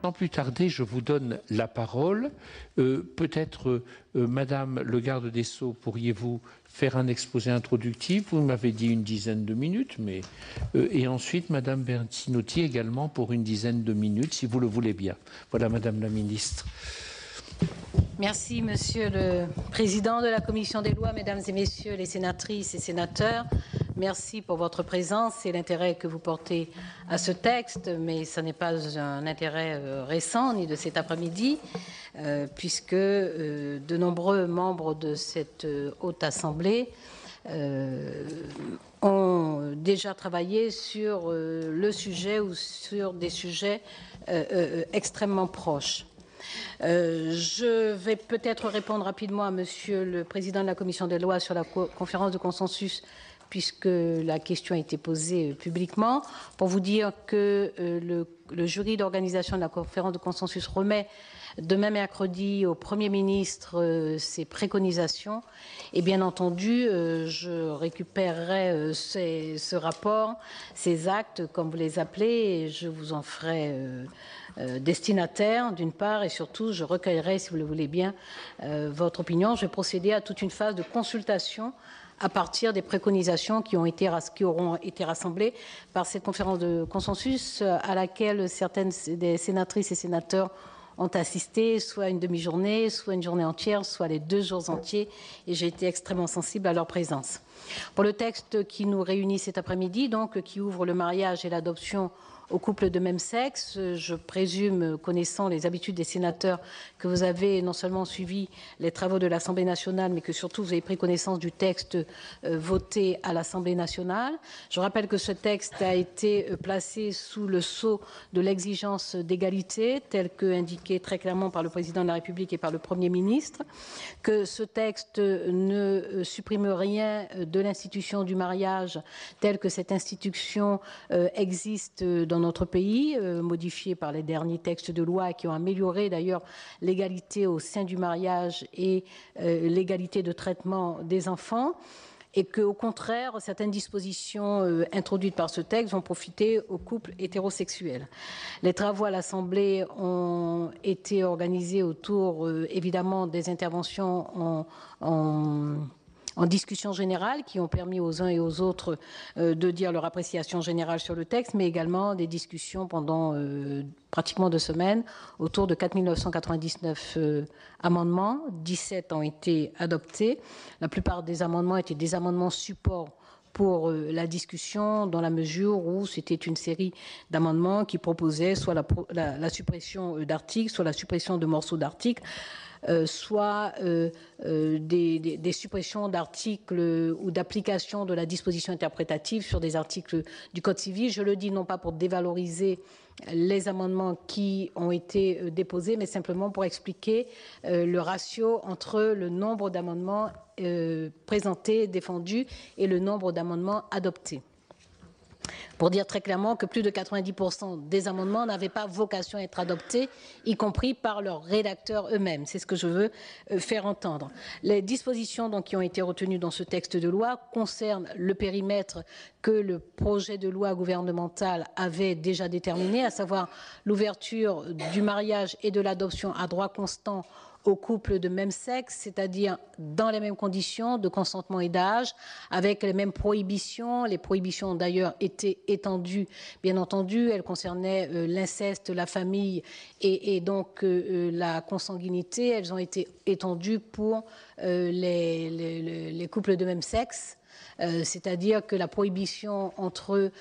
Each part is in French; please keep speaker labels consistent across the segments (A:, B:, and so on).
A: Sans plus tarder, je vous donne la parole. Peut-être, Madame le garde des Sceaux, pourriez-vous faire un exposé introductif? Vous m'avez dit une dizaine de minutes, mais et ensuite Madame Bertinotti également pour une dizaine de minutes, si vous le voulez bien. Voilà, Madame la Ministre.
B: Merci, Monsieur le Président de la Commission des lois, Mesdames et Messieurs les sénatrices et sénateurs. Merci pour votre présence et l'intérêt que vous portez à ce texte, mais ce n'est pas un intérêt récent ni de cet après-midi, puisque de nombreux membres de cette haute assemblée ont déjà travaillé sur le sujet ou sur des sujets extrêmement proches. Je vais peut-être répondre rapidement à Monsieur le Président de la Commission des lois sur la conférence de consensus, puisque la question a été posée publiquement, pour vous dire que le jury d'organisation de la conférence de consensus remet demain mercredi au Premier ministre ses préconisations. Et bien entendu, je récupérerai ce rapport, ces actes, comme vous les appelez, et je vous en ferai destinataire, d'une part, et surtout, je recueillerai, si vous le voulez bien, votre opinion. Je vais procéder à toute une phase de consultation à partir des préconisations qui auront été rassemblées par cette conférence de consensus à laquelle certaines des sénatrices et sénateurs ont assisté, soit une demi-journée, soit une journée entière, soit les 2 jours entiers, et j'ai été extrêmement sensible à leur présence. Pour le texte qui nous réunit cet après-midi, donc, qui ouvre le mariage et l'adoption aux couples de même sexe, je présume, connaissant les habitudes des sénateurs, que vous avez non seulement suivi les travaux de l'Assemblée nationale, mais que surtout vous avez pris connaissance du texte voté à l'Assemblée nationale. Je rappelle que ce texte a été placé sous le sceau de l'exigence d'égalité, telle que indiquée très clairement par le Président de la République et par le Premier ministre, que ce texte ne supprime rien de l'institution du mariage, telle que cette institution existe dans notre pays, modifiée par les derniers textes de loi qui ont amélioré d'ailleurs l'égalité au sein du mariage et l'égalité de traitement des enfants, et qu'au contraire, certaines dispositions introduites par ce texte vont profiter aux couples hétérosexuels. Les travaux à l'Assemblée ont été organisés autour, évidemment, des interventions en discussion générale qui ont permis aux uns et aux autres de dire leur appréciation générale sur le texte, mais également des discussions pendant pratiquement 2 semaines autour de 4 999 amendements. 17 ont été adoptés. La plupart des amendements étaient des amendements support pour la discussion, dans la mesure où c'était une série d'amendements qui proposaient soit la suppression d'articles, soit la suppression de morceaux d'articles, soit des suppressions d'articles ou d'application de la disposition interprétative sur des articles du Code civil. Je le dis non pas pour dévaloriser les amendements qui ont été déposés, mais simplement pour expliquer le ratio entre le nombre d'amendements présentés, défendus, et le nombre d'amendements adoptés. Pour dire très clairement que plus de 90% des amendements n'avaient pas vocation à être adoptés, y compris par leurs rédacteurs eux-mêmes. C'est ce que je veux faire entendre. Les dispositions donc, qui ont été retenues dans ce texte de loi concernent le périmètre que le projet de loi gouvernemental avait déjà déterminé, à savoir l'ouverture du mariage et de l'adoption à droit constant aux couples de même sexe, c'est-à-dire dans les mêmes conditions de consentement et d'âge, avec les mêmes prohibitions. Les prohibitions ont d'ailleurs été étendues, bien entendu. Elles concernaient l'inceste, la famille et donc la consanguinité. Elles ont été étendues pour les couples de même sexe, c'est-à-dire que la prohibition entre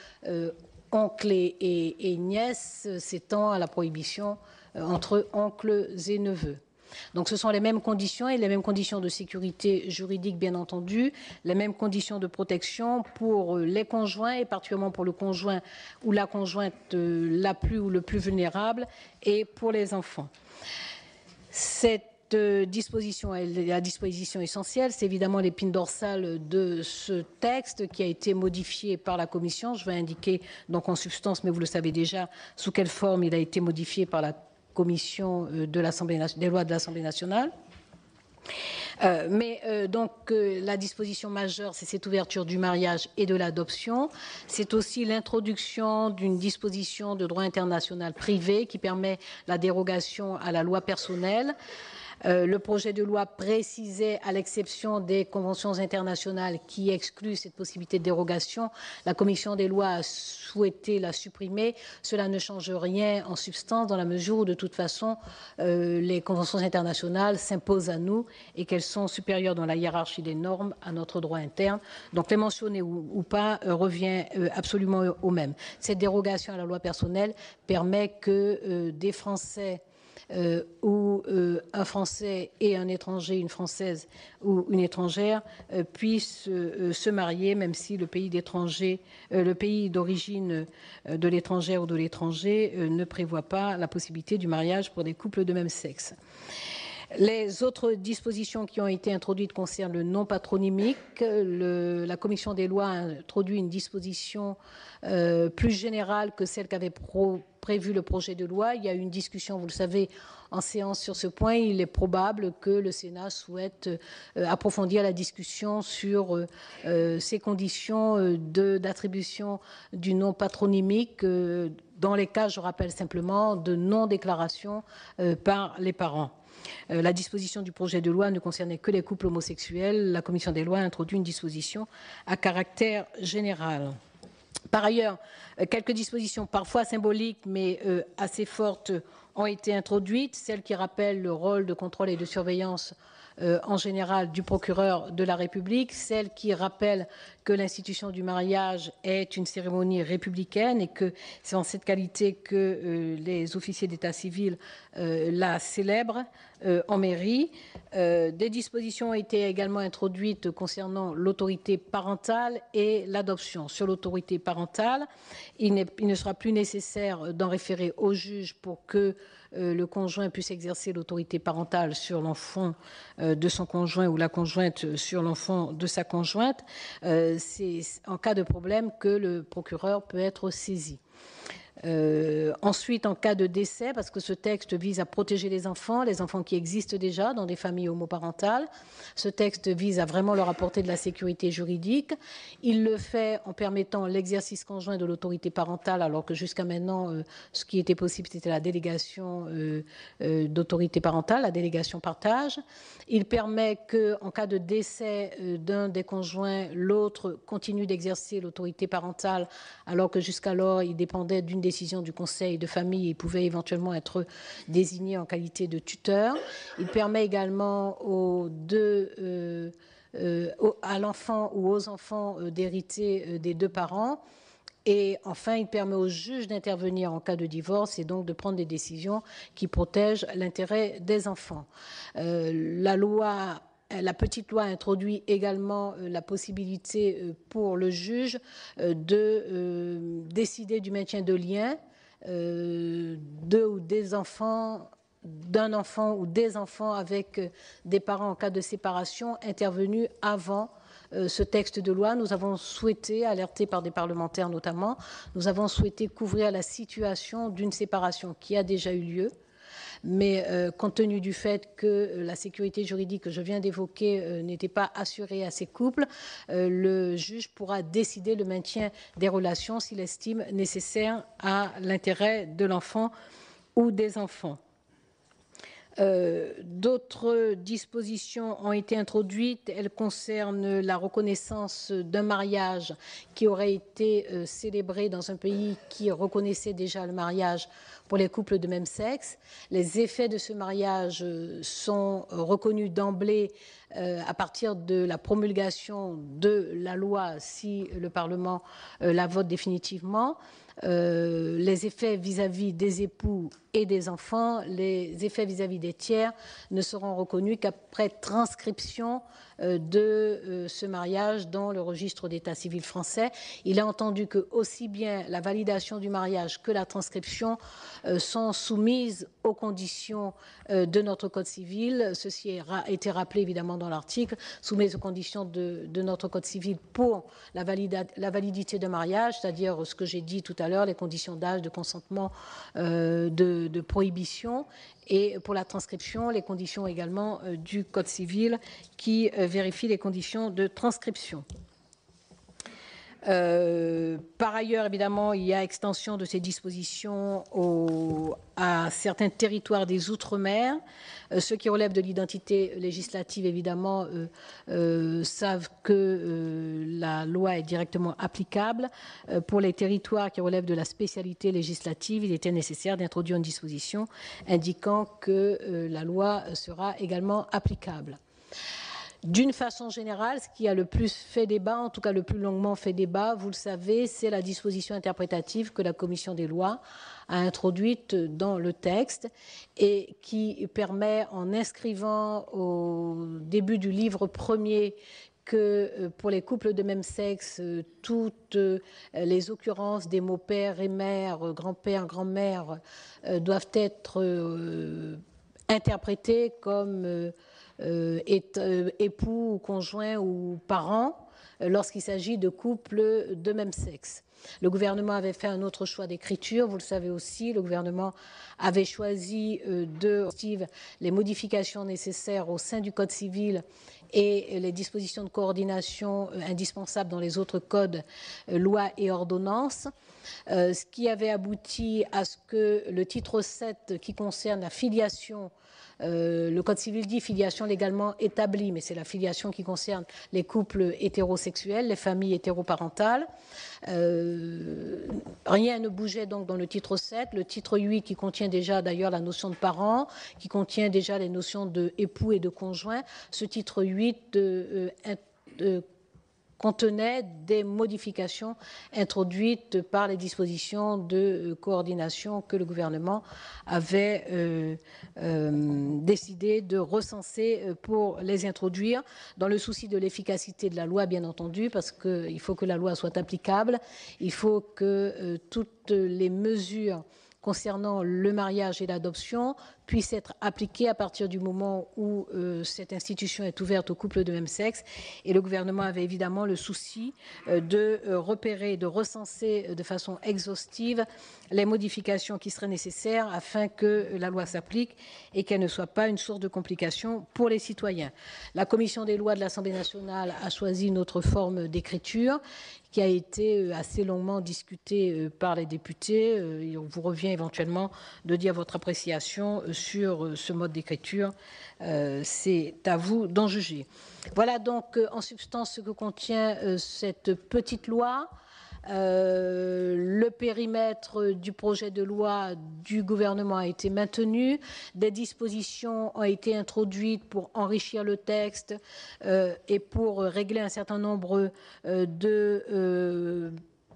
B: oncle et nièce s'étend à la prohibition entre oncles et neveux. Donc ce sont les mêmes conditions et les mêmes conditions de sécurité juridique, bien entendu, les mêmes conditions de protection pour les conjoints et particulièrement pour le conjoint ou la conjointe la plus ou le plus vulnérable et pour les enfants. Cette disposition est la disposition essentielle, c'est évidemment l'épine dorsale de ce texte qui a été modifié par la Commission. Je vais indiquer donc en substance, mais vous le savez déjà, sous quelle forme il a été modifié par la Commission de l'Assemblée des lois de l'Assemblée nationale. La disposition majeure, c'est cette ouverture du mariage et de l'adoption. C'est aussi l'introduction d'une disposition de droit international privé qui permet la dérogation à la loi personnelle. Le projet de loi précisait, à l'exception des conventions internationales qui excluent cette possibilité de dérogation, la commission des lois a souhaité la supprimer. Cela ne change rien en substance dans la mesure où, de toute façon, les conventions internationales s'imposent à nous et qu'elles sont supérieures dans la hiérarchie des normes à notre droit interne. Donc, les mentionner ou pas revient absolument au même. Cette dérogation à la loi personnelle permet que des Français où un Français et un étranger, une Française ou une étrangère puissent se marier, même si le pays d'origine de l'étrangère ou de l'étranger ne prévoit pas la possibilité du mariage pour des couples de même sexe. Les autres dispositions qui ont été introduites concernent le nom patronymique. La commission des lois a introduit une disposition plus générale que celle qu'avait prévu le projet de loi. Il y a eu une discussion, vous le savez, en séance sur ce point. Il est probable que le Sénat souhaite approfondir la discussion sur ces conditions d'attribution du nom patronymique dans les cas, je rappelle simplement, de non-déclaration par les parents. La disposition du projet de loi ne concernait que les couples homosexuels. La commission des lois a introduit une disposition à caractère général. Par ailleurs, quelques dispositions parfois symboliques mais assez fortes ont été introduites, celles qui rappellent le rôle de contrôle et de surveillance en général du procureur de la République, celle qui rappelle que l'institution du mariage est une cérémonie républicaine et que c'est en cette qualité que les officiers d'état civil la célèbrent en mairie. Des dispositions ont été également introduites concernant l'autorité parentale et l'adoption. Sur l'autorité parentale, il ne sera plus nécessaire d'en référer au juge pour que le conjoint puisse exercer l'autorité parentale sur l'enfant de son conjoint ou la conjointe sur l'enfant de sa conjointe. C'est en cas de problème que le procureur peut être saisi. Ensuite, en cas de décès, parce que ce texte vise à protéger les enfants qui existent déjà dans des familles homoparentales, ce texte vise à vraiment leur apporter de la sécurité juridique. Il le fait en permettant l'exercice conjoint de l'autorité parentale, alors que jusqu'à maintenant, ce qui était possible, c'était la délégation d'autorité parentale, la délégation partage. Il permet qu'en cas de décès d'un des conjoints, l'autre continue d'exercer l'autorité parentale, alors que jusqu'alors, il dépendait d'une décision du conseil de famille et pouvait éventuellement être désigné en qualité de tuteur. Il permet également à l'enfant ou aux enfants d'hériter des deux parents. Et enfin, il permet au juge d'intervenir en cas de divorce et donc de prendre des décisions qui protègent l'intérêt des enfants. La petite loi introduit également la possibilité pour le juge de décider du maintien de liens d'un enfant ou des enfants avec des parents en cas de séparation intervenus avant ce texte de loi. Nous avons souhaité, alertés par des parlementaires notamment, nous avons souhaité couvrir la situation d'une séparation qui a déjà eu lieu. Mais compte tenu du fait que la sécurité juridique que je viens d'évoquer n'était pas assurée à ces couples, le juge pourra décider le maintien des relations s'il estime nécessaire à l'intérêt de l'enfant ou des enfants. D'autres dispositions ont été introduites. Elles concernent la reconnaissance d'un mariage qui aurait été célébré dans un pays qui reconnaissait déjà le mariage pour les couples de même sexe. Les effets de ce mariage sont reconnus d'emblée à partir de la promulgation de la loi, si le Parlement la vote définitivement. Les effets vis-à-vis des époux et des enfants, les effets vis-à-vis des tiers ne seront reconnus qu'après transcription de ce mariage dans le registre d'état civil français. Il est entendu que aussi bien la validation du mariage que la transcription sont soumises aux conditions de notre Code civil. Ceci a été rappelé évidemment dans l'article, soumise aux conditions de notre Code civil pour la validité de mariage, c'est-à-dire ce que j'ai dit tout à l'heure, les conditions d'âge, de consentement, de prohibition, et pour la transcription, les conditions également du Code civil qui vérifient les conditions de transcription. Par ailleurs, évidemment, il y a extension de ces dispositions à certains territoires des Outre-mer. Ceux qui relèvent de l'identité législative, évidemment, savent que la loi est directement applicable. Pour les territoires qui relèvent de la spécialité législative, il était nécessaire d'introduire une disposition indiquant que la loi sera également applicable. D'une façon générale, ce qui a le plus fait débat, en tout cas le plus longuement fait débat, vous le savez, c'est la disposition interprétative que la Commission des lois a introduite dans le texte et qui permet, en inscrivant au début du livre premier que pour les couples de même sexe, toutes les occurrences des mots père et mère, grand-père, grand-mère doivent être interprétées comme époux ou conjoint ou parents lorsqu'il s'agit de couples de même sexe. Le gouvernement avait fait un autre choix d'écriture, vous le savez aussi, le gouvernement avait choisi de les modifications nécessaires au sein du Code civil et les dispositions de coordination indispensables dans les autres codes, lois et ordonnances, ce qui avait abouti à ce que le titre 7 qui concerne la filiation, le Code civil dit filiation légalement établie, mais c'est la filiation qui concerne les couples hétérosexuels, les familles hétéroparentales. Rien ne bougeait donc dans le titre 7. Le titre 8 qui contient déjà d'ailleurs la notion de parents, qui contient déjà les notions de époux et de conjoint. Ce titre 8 contenait des modifications introduites par les dispositions de coordination que le gouvernement avait décidé de recenser pour les introduire, dans le souci de l'efficacité de la loi, bien entendu, parce qu'il faut que la loi soit applicable, il faut que toutes les mesures concernant le mariage et l'adoption puisse être appliquée à partir du moment où cette institution est ouverte aux couples de même sexe. Et le gouvernement avait évidemment le souci de repérer, de recenser de façon exhaustive les modifications qui seraient nécessaires afin que la loi s'applique et qu'elle ne soit pas une source de complications pour les citoyens. La commission des lois de l'Assemblée nationale a choisi une autre forme d'écriture qui a été assez longuement discutée par les députés. Il vous revient éventuellement de dire votre appréciation sur ce mode d'écriture. C'est à vous d'en juger. Voilà donc en substance ce que contient cette petite loi. Le périmètre du projet de loi du gouvernement a été maintenu, des dispositions ont été introduites pour enrichir le texte et pour régler un certain nombre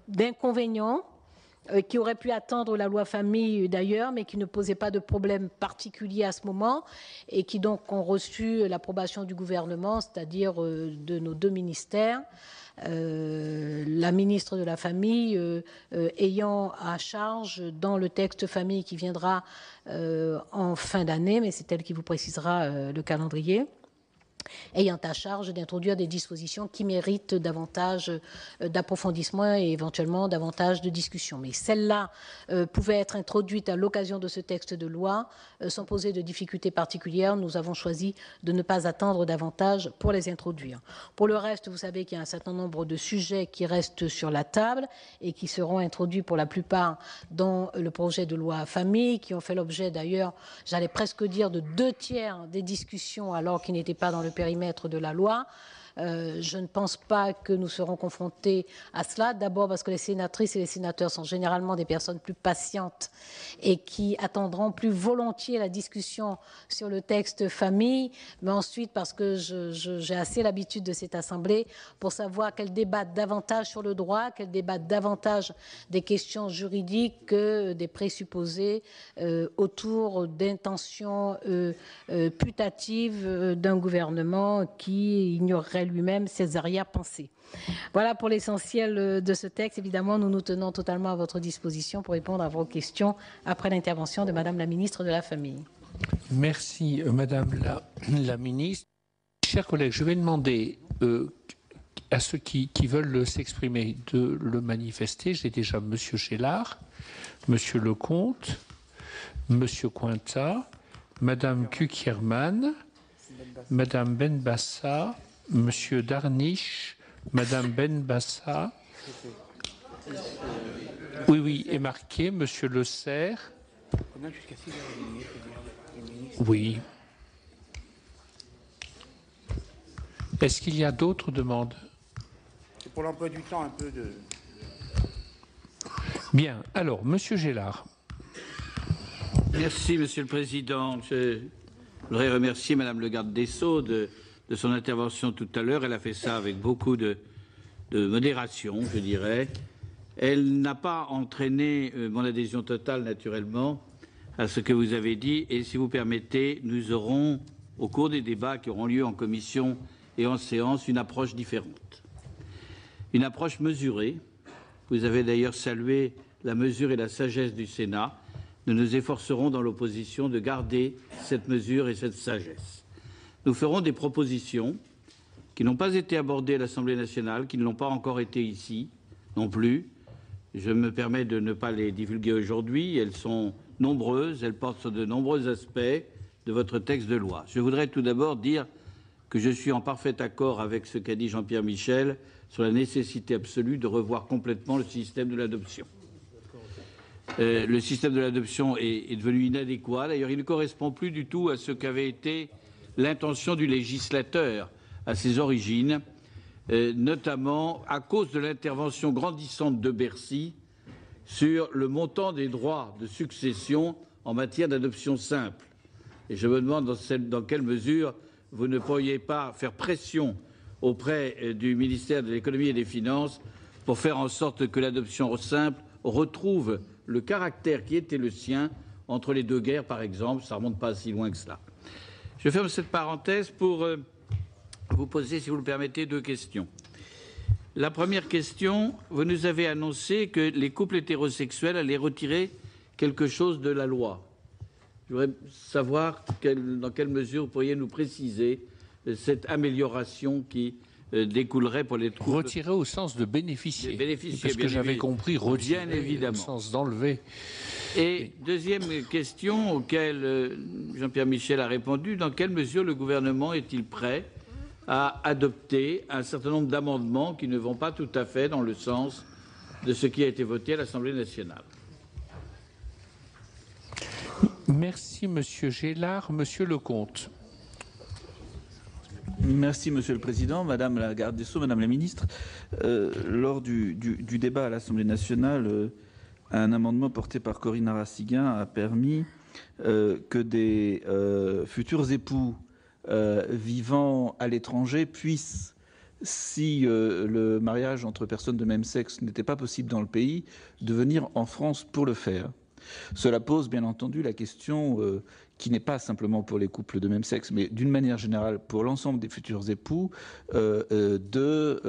B: d'inconvénients qui auraient pu attendre la loi famille d'ailleurs, mais qui ne posaient pas de problème particulier à ce moment et qui donc ont reçu l'approbation du gouvernement, c'est-à-dire de nos deux ministères. La ministre de la Famille ayant à charge dans le texte famille qui viendra en fin d'année, mais c'est elle qui vous précisera le calendrier, ayant à charge d'introduire des dispositions qui méritent davantage d'approfondissement et éventuellement davantage de discussion. Mais celles-là pouvaient être introduites à l'occasion de ce texte de loi sans poser de difficultés particulières. Nous avons choisi de ne pas attendre davantage pour les introduire. Pour le reste, vous savez qu'il y a un certain nombre de sujets qui restent sur la table et qui seront introduits pour la plupart dans le projet de loi famille, qui ont fait l'objet d'ailleurs, j'allais presque dire, de 2/3 des discussions alors qu'ils n'étaient pas dans le périmètre de la loi. Je ne pense pas que nous serons confrontés à cela. D'abord parce que les sénatrices et les sénateurs sont généralement des personnes plus patientes et qui attendront plus volontiers la discussion sur le texte famille, mais ensuite parce que j'ai assez l'habitude de cette Assemblée pour savoir qu'elle débatte davantage sur le droit, qu'elle débatte davantage des questions juridiques que des présupposés autour d'intentions putatives d'un gouvernement qui ignorerait lui-même ses arrière-pensées. Voilà pour l'essentiel de ce texte. Évidemment, nous nous tenons totalement à votre disposition pour répondre à vos questions après l'intervention de Madame la ministre de la Famille.
A: Merci, Madame la ministre. Chers collègues, je vais demander à ceux qui veulent s'exprimer de le manifester. J'ai déjà M. Gélard, M. Lecomte, M. Cointa, Mme Kukierman, Mme Benbassa, M. Darniche, Mme Benbassa. Oui, est marqué, M. Le Serre. Oui. Est-ce qu'il y a d'autres demandes?
C: C'est pour l'emploi du temps un peu de...
A: Bien. Alors, Monsieur Gélard.
C: Merci, Monsieur le Président. Je voudrais remercier Madame le garde des Sceaux de son intervention tout à l'heure. Elle a fait ça avec beaucoup de modération, je dirais. Elle n'a pas entraîné mon adhésion totale, naturellement, à ce que vous avez dit. Et si vous permettez, nous aurons, au cours des débats qui auront lieu en commission et en séance, une approche différente. Une approche mesurée. Vous avez d'ailleurs salué la mesure et la sagesse du Sénat. Nous nous efforcerons dans l'opposition de garder cette mesure et cette sagesse. Nous ferons des propositions qui n'ont pas été abordées à l'Assemblée nationale, qui ne l'ont pas encore été ici non plus. Je me permets de ne pas les divulguer aujourd'hui. Elles sont nombreuses, elles portent sur de nombreux aspects de votre texte de loi. Je voudrais tout d'abord dire que je suis en parfait accord avec ce qu'a dit Jean-Pierre Michel sur la nécessité absolue de revoir complètement le système de l'adoption. Le système de l'adoption est devenu inadéquat. D'ailleurs, il ne correspond plus du tout à ce qu'avait été l'intention du législateur à ses origines, notamment à cause de l'intervention grandissante de Bercy sur le montant des droits de succession en matière d'adoption simple. Et je me demande dans quelle mesure vous ne pourriez pas faire pression auprès du ministère de l'Économie et des Finances pour faire en sorte que l'adoption simple retrouve le caractère qui était le sien entre les deux guerres, par exemple. Ça ne remonte pas si loin que cela. Je ferme cette parenthèse pour vous poser, si vous le permettez, deux questions. La première question, vous nous avez annoncé que les couples hétérosexuels allaient retirer quelque chose de la loi. Je voudrais savoir dans quelle mesure vous pourriez nous préciser cette amélioration qui découlerait pour les couples.
A: Retirer au sens de bénéficier. Parce que j'avais compris retirer
C: bien évidemment.
A: Au sens d'enlever.
C: Et deuxième question auquel Jean-Pierre Michel a répondu, dans quelle mesure le gouvernement est-il prêt à adopter un certain nombre d'amendements qui ne vont pas tout à fait dans le sens de ce qui a été voté à l'Assemblée nationale?
A: Merci, Monsieur Gélard. Monsieur Lecomte.
D: Merci, Monsieur le Président, Madame la garde des Sceaux, Madame la Ministre. Lors du débat à l'Assemblée nationale, un amendement porté par Corinne Narassiguin a permis que des futurs époux vivant à l'étranger puissent, si le mariage entre personnes de même sexe n'était pas possible dans le pays, de venir en France pour le faire. Cela pose bien entendu la question qui n'est pas simplement pour les couples de même sexe, mais d'une manière générale pour l'ensemble des futurs époux, d'obtenir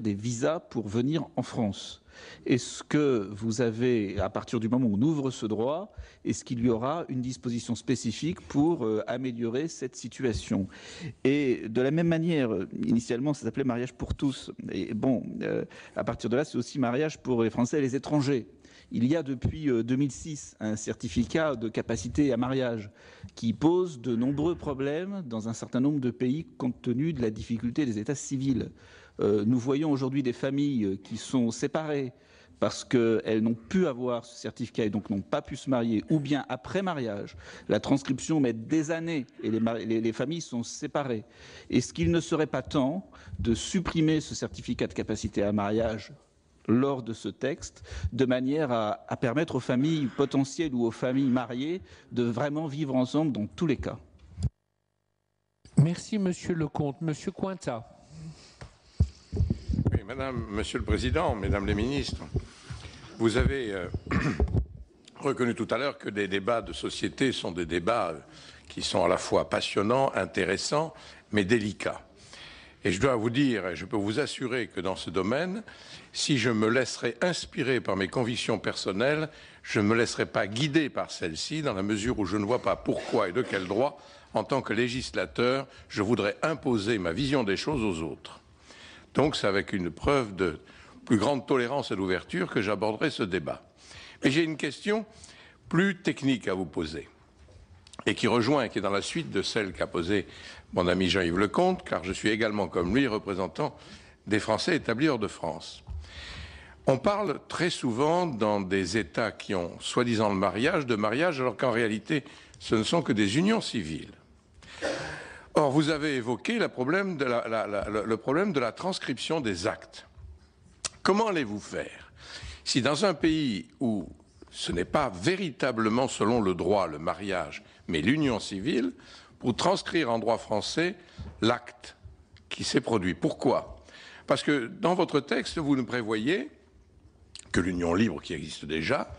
D: des visas pour venir en France. Est-ce que vous avez, à partir du moment où on ouvre ce droit, est-ce qu'il y aura une disposition spécifique pour améliorer cette situation? Et de la même manière, initialement, ça s'appelait mariage pour tous. Et bon, à partir de là, c'est aussi mariage pour les Français et les étrangers. Il y a depuis 2006 un certificat de capacité à mariage qui pose de nombreux problèmes dans un certain nombre de pays compte tenu de la difficulté des états civils. Nous voyons aujourd'hui des familles qui sont séparées parce qu'elles n'ont pu avoir ce certificat et donc n'ont pas pu se marier, ou bien après mariage, la transcription met des années et les familles sont séparées. Est-ce qu'il ne serait pas temps de supprimer ce certificat de capacité à mariage lors de ce texte, de manière à permettre aux familles potentielles ou aux familles mariées de vraiment vivre ensemble dans tous les cas?
A: Merci, Monsieur Lecomte. Monsieur Cointa.
E: Oui, Monsieur le Président, Mesdames les ministres, vous avez reconnu tout à l'heure que des débats de société sont des débats qui sont à la fois passionnants, intéressants, mais délicats. Et je dois vous dire, et je peux vous assurer que dans ce domaine, si je me laisserais inspirer par mes convictions personnelles, je ne me laisserai pas guider par celles-ci, dans la mesure où je ne vois pas pourquoi et de quel droit en tant que législateur, je voudrais imposer ma vision des choses aux autres. Donc c'est avec une preuve de plus grande tolérance et d'ouverture que j'aborderai ce débat. Mais j'ai une question plus technique à vous poser, et qui est dans la suite de celle qu'a posée mon ami Jean-Yves Lecomte, car je suis également, comme lui, représentant des Français établis hors de France. On parle très souvent dans des États qui ont soi-disant le mariage, de mariage, alors qu'en réalité, ce ne sont que des unions civiles. Or, vous avez évoqué le problème de la transcription des actes. Comment allez-vous faire si dans un pays où ce n'est pas véritablement selon le droit le mariage, mais l'union civile, pour transcrire en droit français l'acte qui s'est produit? Pourquoi? Parce que dans votre texte, vous nous prévoyez que l'union libre qui existe déjà,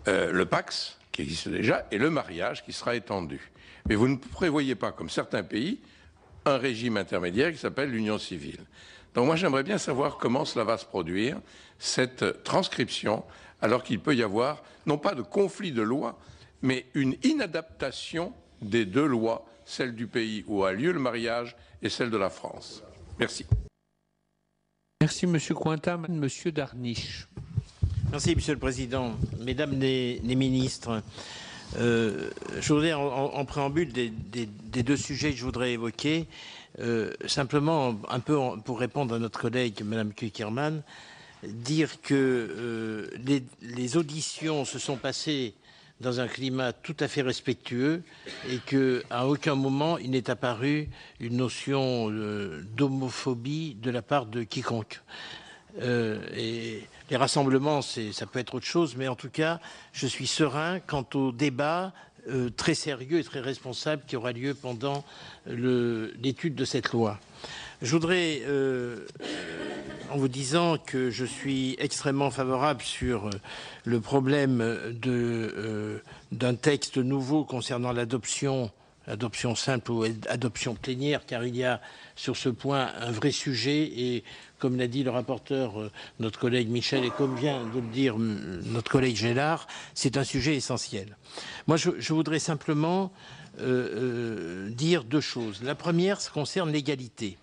E: le Pacs qui existe déjà, et le mariage qui sera étendu. Mais vous ne prévoyez pas, comme certains pays, un régime intermédiaire qui s'appelle l'union civile. Donc moi j'aimerais bien savoir comment cela va se produire, cette transcription, alors qu'il peut y avoir, non pas de conflit de loi, mais une inadaptation des deux lois, celle du pays où a lieu le mariage et celle de la France. Merci.
A: Merci Monsieur Cointat. Monsieur Darniche.
F: Merci Monsieur le Président. Mesdames les ministres, je voudrais en préambule des deux sujets que je voudrais évoquer, simplement un peu pour répondre à notre collègue Madame Cukierman, dire que les auditions se sont passées dans un climat tout à fait respectueux et qu'à aucun moment il n'est apparu une notion d'homophobie de la part de quiconque. Et les rassemblements, ça peut être autre chose, mais en tout cas, je suis serein quant au débat très sérieux et très responsable qui aura lieu pendant l'étude de cette loi. Je voudrais, en vous disant que je suis extrêmement favorable sur le problème d'un texte nouveau concernant l'adoption simple ou adoption plénière, car il y a sur ce point un vrai sujet et, comme l'a dit le rapporteur, notre collègue Michel, et comme vient de le dire notre collègue Gélard, c'est un sujet essentiel. Moi, je voudrais simplement dire deux choses. La première, ça concerne l'égalité.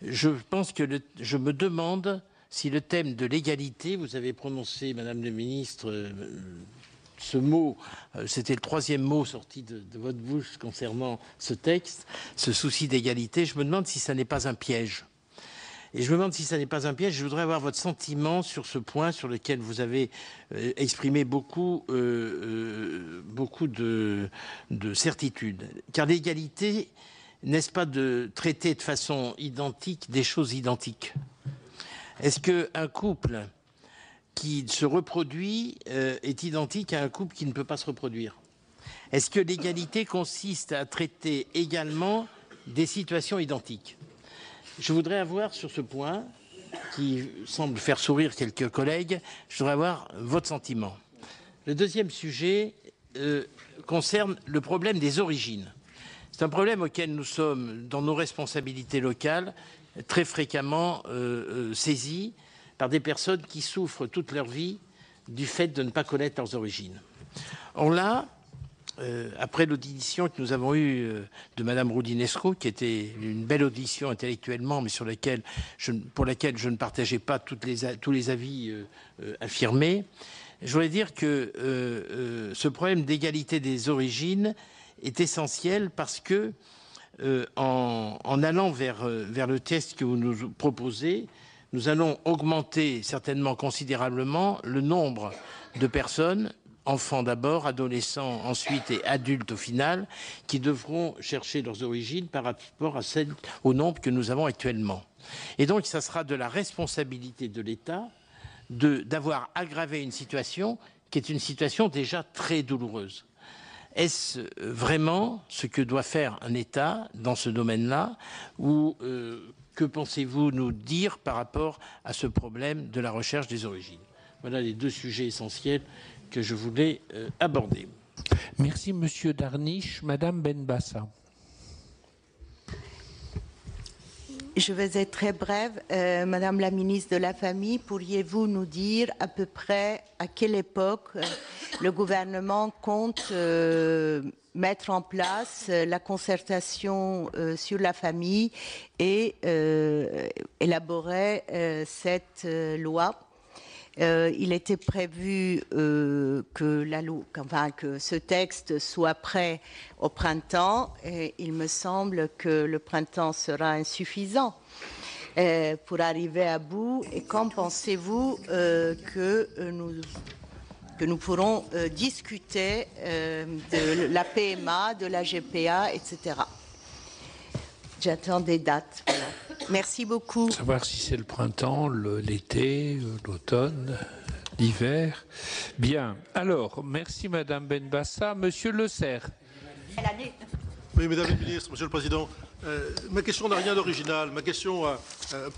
F: Je pense que je me demande si le thème de l'égalité, vous avez prononcé, Madame le Ministre, ce mot, c'était le troisième mot sorti de votre bouche concernant ce texte, ce souci d'égalité, je me demande si ça n'est pas un piège. Et je me demande si ça n'est pas un piège. Je voudrais avoir votre sentiment sur ce point sur lequel vous avez exprimé beaucoup de certitude. Car l'égalité, n'est-ce pas de traiter de façon identique des choses identiques? Est-ce qu'un couple qui se reproduit est identique à un couple qui ne peut pas se reproduire? Est-ce que l'égalité consiste à traiter également des situations identiques? Je voudrais avoir sur ce point, qui semble faire sourire quelques collègues, je voudrais avoir votre sentiment. Le deuxième sujet concerne le problème des origines. C'est un problème auquel nous sommes, dans nos responsabilités locales, très fréquemment saisis par des personnes qui souffrent toute leur vie du fait de ne pas connaître leurs origines. Or là, après l'audition que nous avons eue de Madame Roudinesco, qui était une belle audition intellectuellement, mais pour laquelle je ne partageais pas tous les avis affirmés, je voudrais dire que ce problème d'égalité des origines est essentiel parce que en allant vers le test que vous nous proposez, nous allons augmenter certainement considérablement le nombre de personnes, enfants d'abord, adolescents ensuite et adultes au final, qui devront chercher leurs origines par rapport à au nombre que nous avons actuellement. Et donc, ça sera de la responsabilité de l'État d'avoir aggravé une situation qui est une situation déjà très douloureuse. Est-ce vraiment ce que doit faire un État dans ce domaine-là, ou que pensez-vous nous dire par rapport à ce problème de la recherche des origines? Voilà les deux sujets essentiels que je voulais aborder.
A: Merci Monsieur Darniche. Madame Benbassa.
G: Je vais être très brève. Madame la ministre de la Famille, pourriez-vous nous dire à peu près à quelle époque le gouvernement compte mettre en place la concertation sur la famille et élaborer cette loi. Il était prévu que ce texte soit prêt au printemps et il me semble que le printemps sera insuffisant pour arriver à bout. Et quand pensez-vous que nous pourrons discuter de la PMA, de la GPA, etc. J'attends des dates. Voilà. Merci beaucoup.
A: Savoir si c'est le printemps, l'été, l'automne, l'hiver. Bien. Alors, merci Madame Benbassa. Monsieur Le Serre.
H: Oui, Mesdames les ministres, Monsieur le Président, ma question n'a rien d'original. Ma question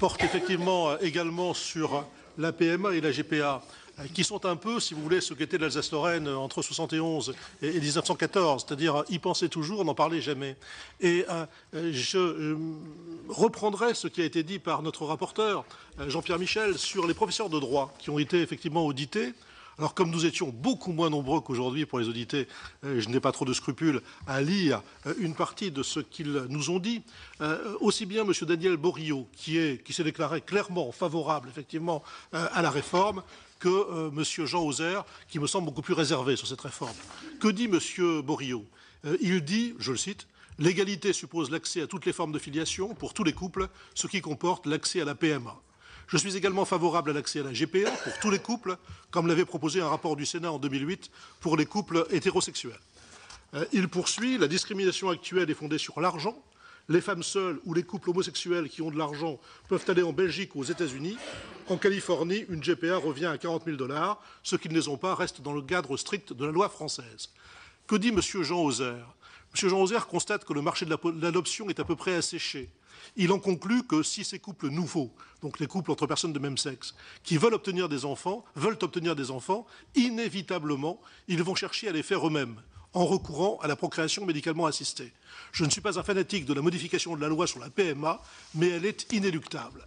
H: porte effectivement également sur la PMA et la GPA, qui sont un peu, si vous voulez, ce qu'était l'Alsace-Lorraine entre 71 et 1914, c'est-à-dire y penser toujours, n'en parler jamais. Et je reprendrai ce qui a été dit par notre rapporteur, Jean-Pierre Michel, sur les professeurs de droit qui ont été effectivement audités. Alors, comme nous étions beaucoup moins nombreux qu'aujourd'hui pour les auditer, je n'ai pas trop de scrupules à lire une partie de ce qu'ils nous ont dit. Aussi bien M. Daniel Borillo, qui s'est déclaré clairement favorable, effectivement, à la réforme, que M. Jean Hauser, qui me semble beaucoup plus réservé sur cette réforme. Que dit M. Borillo? Il dit, je le cite, « L'égalité suppose l'accès à toutes les formes de filiation pour tous les couples, ce qui comporte l'accès à la PMA. Je suis également favorable à l'accès à la GPA pour tous les couples, comme l'avait proposé un rapport du Sénat en 2008 pour les couples hétérosexuels. » Il poursuit, « La discrimination actuelle est fondée sur l'argent. Les femmes seules ou les couples homosexuels qui ont de l'argent peuvent aller en Belgique ou aux États-Unis. En Californie, une GPA revient à 40 000 $. Ceux qui ne les ont pas restent dans le cadre strict de la loi française. » Que dit M. Jean Hauser? M. Jean Hauser constate que le marché de l'adoption est à peu près asséché. Il en conclut que si ces couples nouveaux, donc les couples entre personnes de même sexe, qui veulent obtenir des enfants, inévitablement, ils vont chercher à les faire eux-mêmes, en recourant à la procréation médicalement assistée. Je ne suis pas un fanatique de la modification de la loi sur la PMA, mais elle est inéluctable.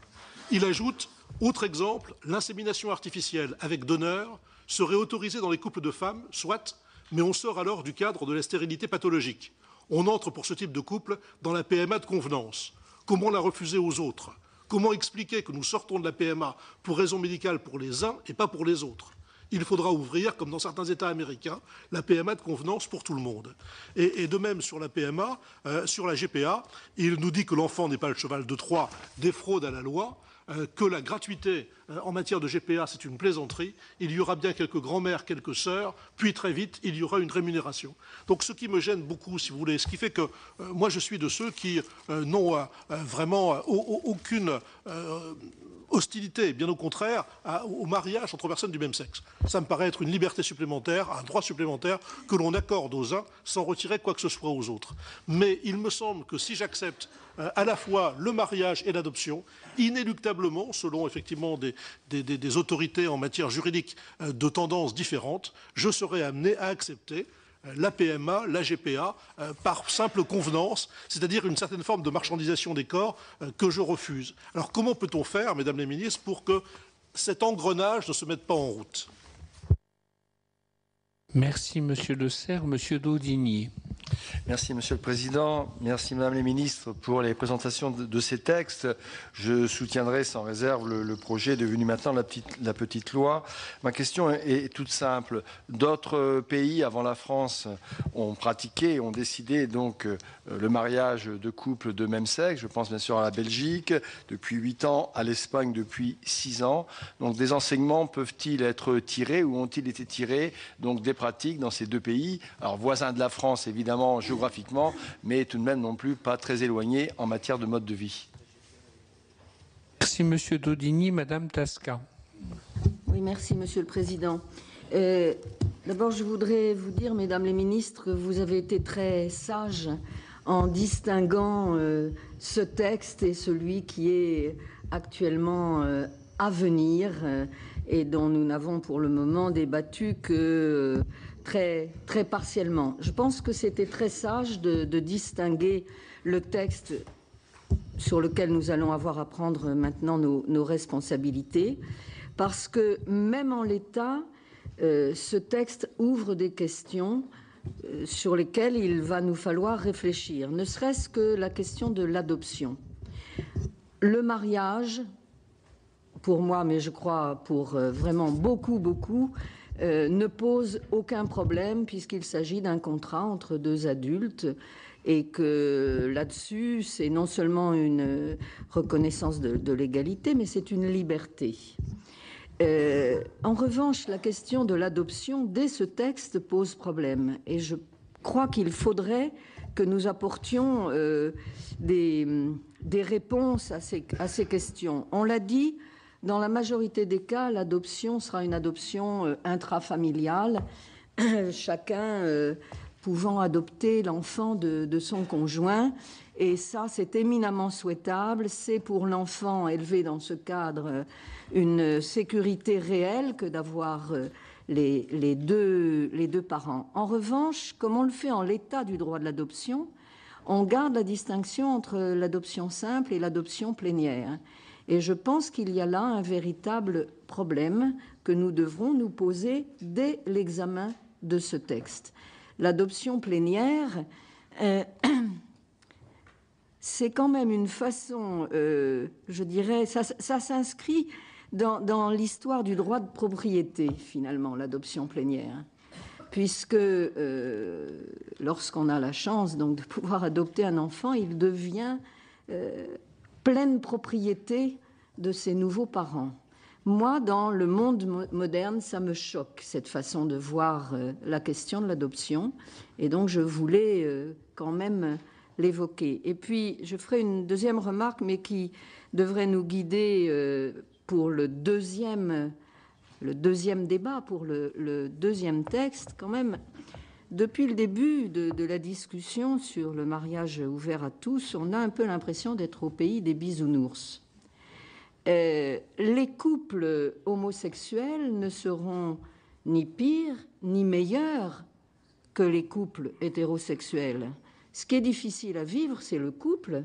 H: Il ajoute, autre exemple, l'insémination artificielle avec donneur serait autorisée dans les couples de femmes, soit, mais on sort alors du cadre de la stérilité pathologique. On entre pour ce type de couple dans la PMA de convenance. Comment la refuser aux autres? Comment expliquer que nous sortons de la PMA pour raison médicale pour les uns et pas pour les autres? Il faudra ouvrir, comme dans certains États américains, la PMA de convenance pour tout le monde. Et de même sur la PMA, sur la GPA, il nous dit que l'enfant n'est pas le cheval de Troie des fraudes à la loi, que la gratuité en matière de GPA, c'est une plaisanterie. Il y aura bien quelques grands-mères, quelques sœurs, puis très vite, il y aura une rémunération. Donc ce qui me gêne beaucoup, si vous voulez, ce qui fait que moi je suis de ceux qui n'ont vraiment aucune hostilité, bien au contraire, au mariage entre personnes du même sexe. Ça me paraît être une liberté supplémentaire, un droit supplémentaire que l'on accorde aux uns sans retirer quoi que ce soit aux autres. Mais il me semble que si j'accepte à la fois le mariage et l'adoption, inéluctablement, selon effectivement des autorités en matière juridique de tendances différentes, je serai amené à accepter la PMA, la GPA, par simple convenance, c'est-à-dire une certaine forme de marchandisation des corps que je refuse. Alors comment peut-on faire, Mesdames les ministres, pour que cet engrenage ne se mette pas en route?
A: Merci Monsieur Le Serre. Monsieur Daudigny.
I: Merci Monsieur le Président, merci Madame les ministres pour les présentations de ces textes. Je soutiendrai sans réserve le projet devenu maintenant la petite loi. Ma question est toute simple. D'autres pays avant la France ont pratiqué, ont décidé donc le mariage de couples de même sexe. Je pense bien sûr à la Belgique depuis 8 ans, à l'Espagne depuis 6 ans. Donc des enseignements peuvent-ils être tirés ou ont-ils été tirés donc des pratiques dans ces deux pays, alors voisins de la France évidemment géographiquement, mais tout de même non plus pas très éloignés en matière de mode de vie.
A: Merci Monsieur Daudigny. Madame Tasca.
J: Oui, merci Monsieur le Président. D'abord, je voudrais vous dire, Mesdames les ministres, que vous avez été très sages en distinguant ce texte et celui qui est actuellement à venir et dont nous n'avons pour le moment débattu que très partiellement. Je pense que c'était très sage de distinguer le texte sur lequel nous allons avoir à prendre maintenant nos responsabilités, parce que même en l'état, ce texte ouvre des questions sur lesquels il va nous falloir réfléchir, ne serait-ce que la question de l'adoption. Le mariage, pour moi, mais je crois pour vraiment beaucoup, ne pose aucun problème puisqu'il s'agit d'un contrat entre deux adultes et que là-dessus, c'est non seulement une reconnaissance de l'égalité, mais c'est une liberté. En revanche, la question de l'adoption, dès ce texte, pose problème. Et je crois qu'il faudrait que nous apportions des réponses à ces questions. On l'a dit, dans la majorité des cas, l'adoption sera une adoption intrafamiliale, chacun pouvant adopter l'enfant de son conjoint. Et ça, c'est éminemment souhaitable. C'est pour l'enfant élevé dans ce cadre une sécurité réelle que d'avoir les deux parents. En revanche, comme on le fait en l'état du droit de l'adoption, on garde la distinction entre l'adoption simple et l'adoption plénière. Et je pense qu'il y a là un véritable problème que nous devrons nous poser dès l'examen de ce texte. L'adoption plénière, c'est quand même une façon, je dirais, ça s'inscrit dans l'histoire du droit de propriété, finalement, l'adoption plénière. Puisque lorsqu'on a la chance donc, de pouvoir adopter un enfant, il devient pleine propriété de ses nouveaux parents. Moi, dans le monde moderne, ça me choque, cette façon de voir la question de l'adoption. Et donc, je voulais quand même l'évoquer. Et puis, je ferai une deuxième remarque, mais qui devrait nous guider pour le deuxième débat, pour le deuxième texte. Quand même, depuis le début de la discussion sur le mariage ouvert à tous, on a un peu l'impression d'être au pays des bisounours. Les couples homosexuels ne seront ni pires ni meilleurs que les couples hétérosexuels. Ce qui est difficile à vivre, c'est le couple,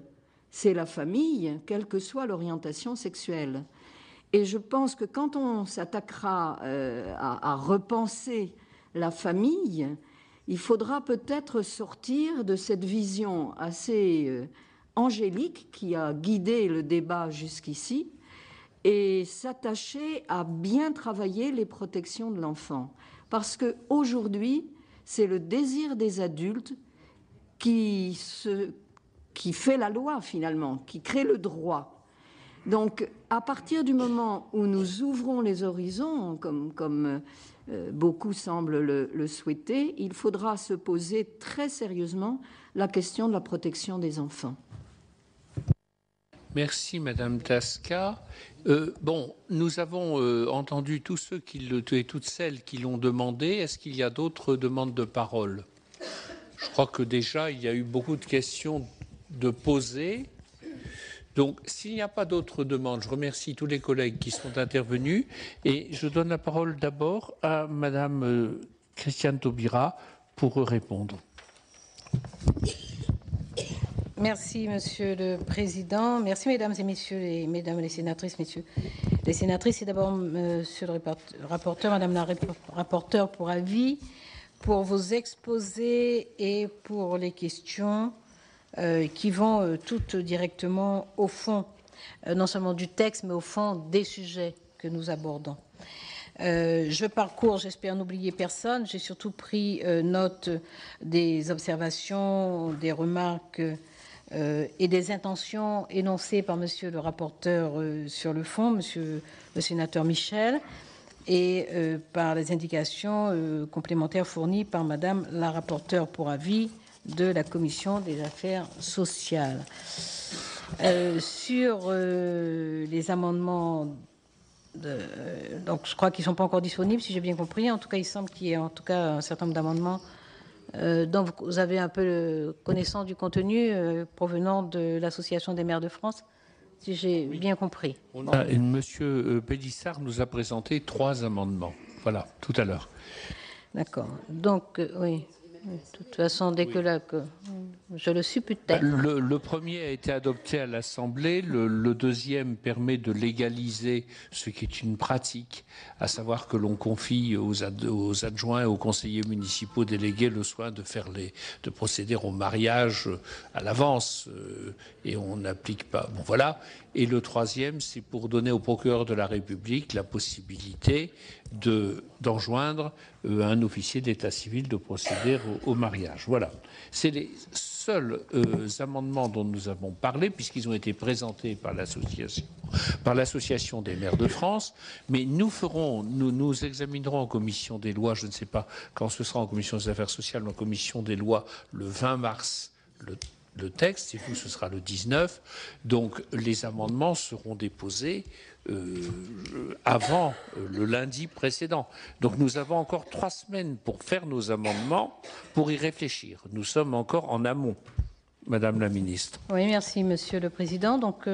J: c'est la famille, quelle que soit l'orientation sexuelle. Et je pense que quand on s'attaquera à repenser la famille, il faudra peut-être sortir de cette vision assez angélique qui a guidé le débat jusqu'ici et s'attacher à bien travailler les protections de l'enfant. Parce qu'aujourd'hui, c'est le désir des adultes qui fait la loi, finalement, qui crée le droit. Donc, à partir du moment où nous ouvrons les horizons, comme beaucoup semblent le souhaiter, il faudra se poser très sérieusement la question de la protection des enfants.
A: Merci, Madame Tasca. Nous avons entendu tous ceux et toutes celles qui l'ont demandé. Est-ce qu'il y a d'autres demandes de parole? Je crois que déjà, il y a eu beaucoup de questions de poser. Donc, s'il n'y a pas d'autres demandes, je remercie tous les collègues qui sont intervenus et je donne la parole d'abord à Madame Christiane Taubira pour répondre.
B: Merci, Monsieur le Président. Merci, Mesdames et Messieurs, Mesdames les sénatrices, Messieurs les sénatrices, et d'abord, Monsieur le rapporteur, Madame la rapporteure pour avis, pour vos exposés et pour les questions qui vont toutes directement au fond, non seulement du texte, mais au fond des sujets que nous abordons. Je parcours, j'espère n'oublier personne. J'ai surtout pris note des observations, des remarques et des intentions énoncées par Monsieur le rapporteur sur le fond, Monsieur le sénateur Michel, et par les indications complémentaires fournies par Madame la rapporteure pour avis de la Commission des affaires sociales. Sur les amendements, donc je crois qu'ils ne sont pas encore disponibles, si j'ai bien compris. En tout cas, il semble qu'il y ait en tout cas un certain nombre d'amendements dont vous avez un peu connaissance du contenu provenant de l'Association des maires de France, si j'ai bien compris.
A: Monsieur Pélissard nous a présenté 3 amendements. Voilà, tout à l'heure.
B: D'accord. Donc, oui. De toute façon, dès que je le supputais.
A: Le premier a été adopté à l'Assemblée, le deuxième permet de légaliser ce qui est une pratique, à savoir que l'on confie aux adjoints et aux conseillers municipaux délégués le soin de procéder au mariage à l'avance et on n'applique pas. Bon, voilà. Et le troisième, c'est pour donner au procureur de la République la possibilité d'enjoindre un officier d'état civil de procéder au mariage. Voilà. C'est les seuls amendements dont nous avons parlé, puisqu'ils ont été présentés par l'Association des maires de France. Mais nous examinerons en commission des lois, je ne sais pas quand ce sera en commission des affaires sociales, mais en commission des lois le 20 mars, le texte, et vous, ce sera le 19. Donc, les amendements seront déposés avant le lundi précédent. Donc, nous avons encore 3 semaines pour faire nos amendements, pour y réfléchir. Nous sommes encore en amont, Madame la Ministre.
B: Oui, merci, Monsieur le Président. Donc,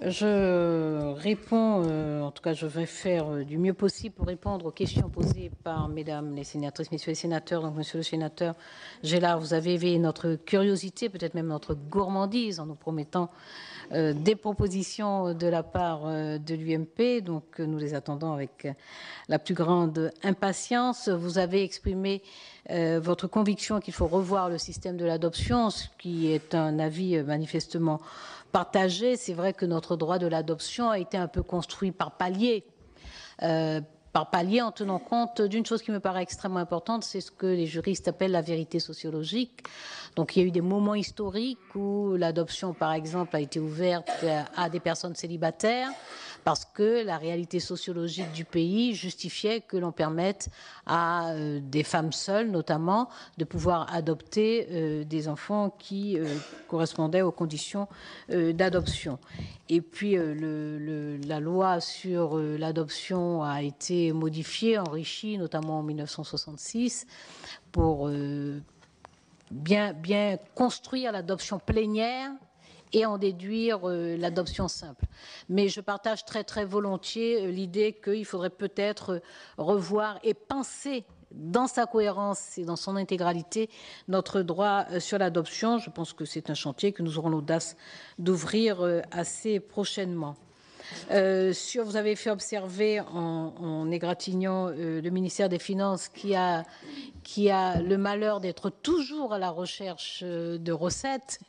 B: je réponds, en tout cas, je vais faire du mieux possible pour répondre aux questions posées par Mesdames les sénatrices, Messieurs les sénateurs. Donc, Monsieur le sénateur Gélard, vous avez éveillé notre curiosité, peut-être même notre gourmandise, en nous promettant des propositions de la part de l'UMP. Donc, nous les attendons avec la plus grande impatience. Vous avez exprimé votre conviction qu'il faut revoir le système de l'adoption, ce qui est un avis manifestement partagé. C'est vrai que notre droit de l'adoption a été un peu construit par paliers, en tenant compte d'une chose qui me paraît extrêmement importante, c'est ce que les juristes appellent la vérité sociologique. Donc il y a eu des moments historiques où l'adoption, par exemple, a été ouverte à des personnes célibataires, parce que la réalité sociologique du pays justifiait que l'on permette à des femmes seules, notamment, de pouvoir adopter des enfants qui correspondaient aux conditions d'adoption. Et puis, la loi sur l'adoption a été modifiée, enrichie, notamment en 1966, pour bien construire l'adoption plénière et en déduire l'adoption simple. Mais je partage très très volontiers l'idée qu'il faudrait peut-être revoir et penser dans sa cohérence et dans son intégralité notre droit sur l'adoption. Je pense que c'est un chantier que nous aurons l'audace d'ouvrir assez prochainement. Vous avez fait observer en égratignant le ministère des Finances qui a le malheur d'être toujours à la recherche de recettes.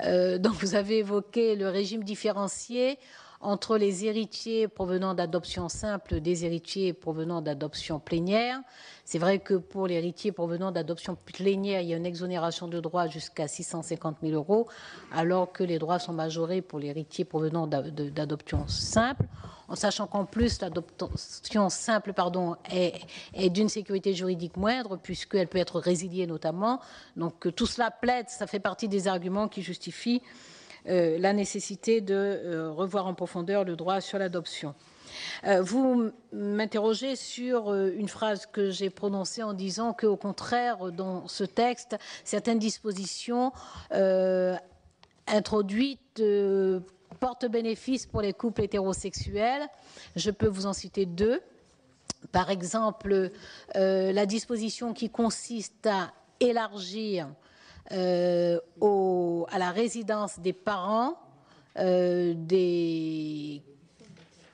B: Donc vous avez évoqué le régime différencié entre les héritiers provenant d'adoption simple des héritiers provenant d'adoption plénière. C'est vrai que pour les héritiers provenant d'adoption plénière, il y a une exonération de droits jusqu'à 650 000 €, alors que les droits sont majorés pour les héritiers provenant d'adoption simple, en sachant qu'en plus l'adoption simple est d'une sécurité juridique moindre, puisqu'elle peut être résiliée notamment. Donc tout cela plaide, ça fait partie des arguments qui justifient la nécessité de revoir en profondeur le droit sur l'adoption. Vous m'interrogez sur une phrase que j'ai prononcée en disant qu'au contraire, dans ce texte, certaines dispositions introduites portent bénéfice pour les couples hétérosexuels. Je peux vous en citer 2. Par exemple, la disposition qui consiste à élargir à la résidence des parents des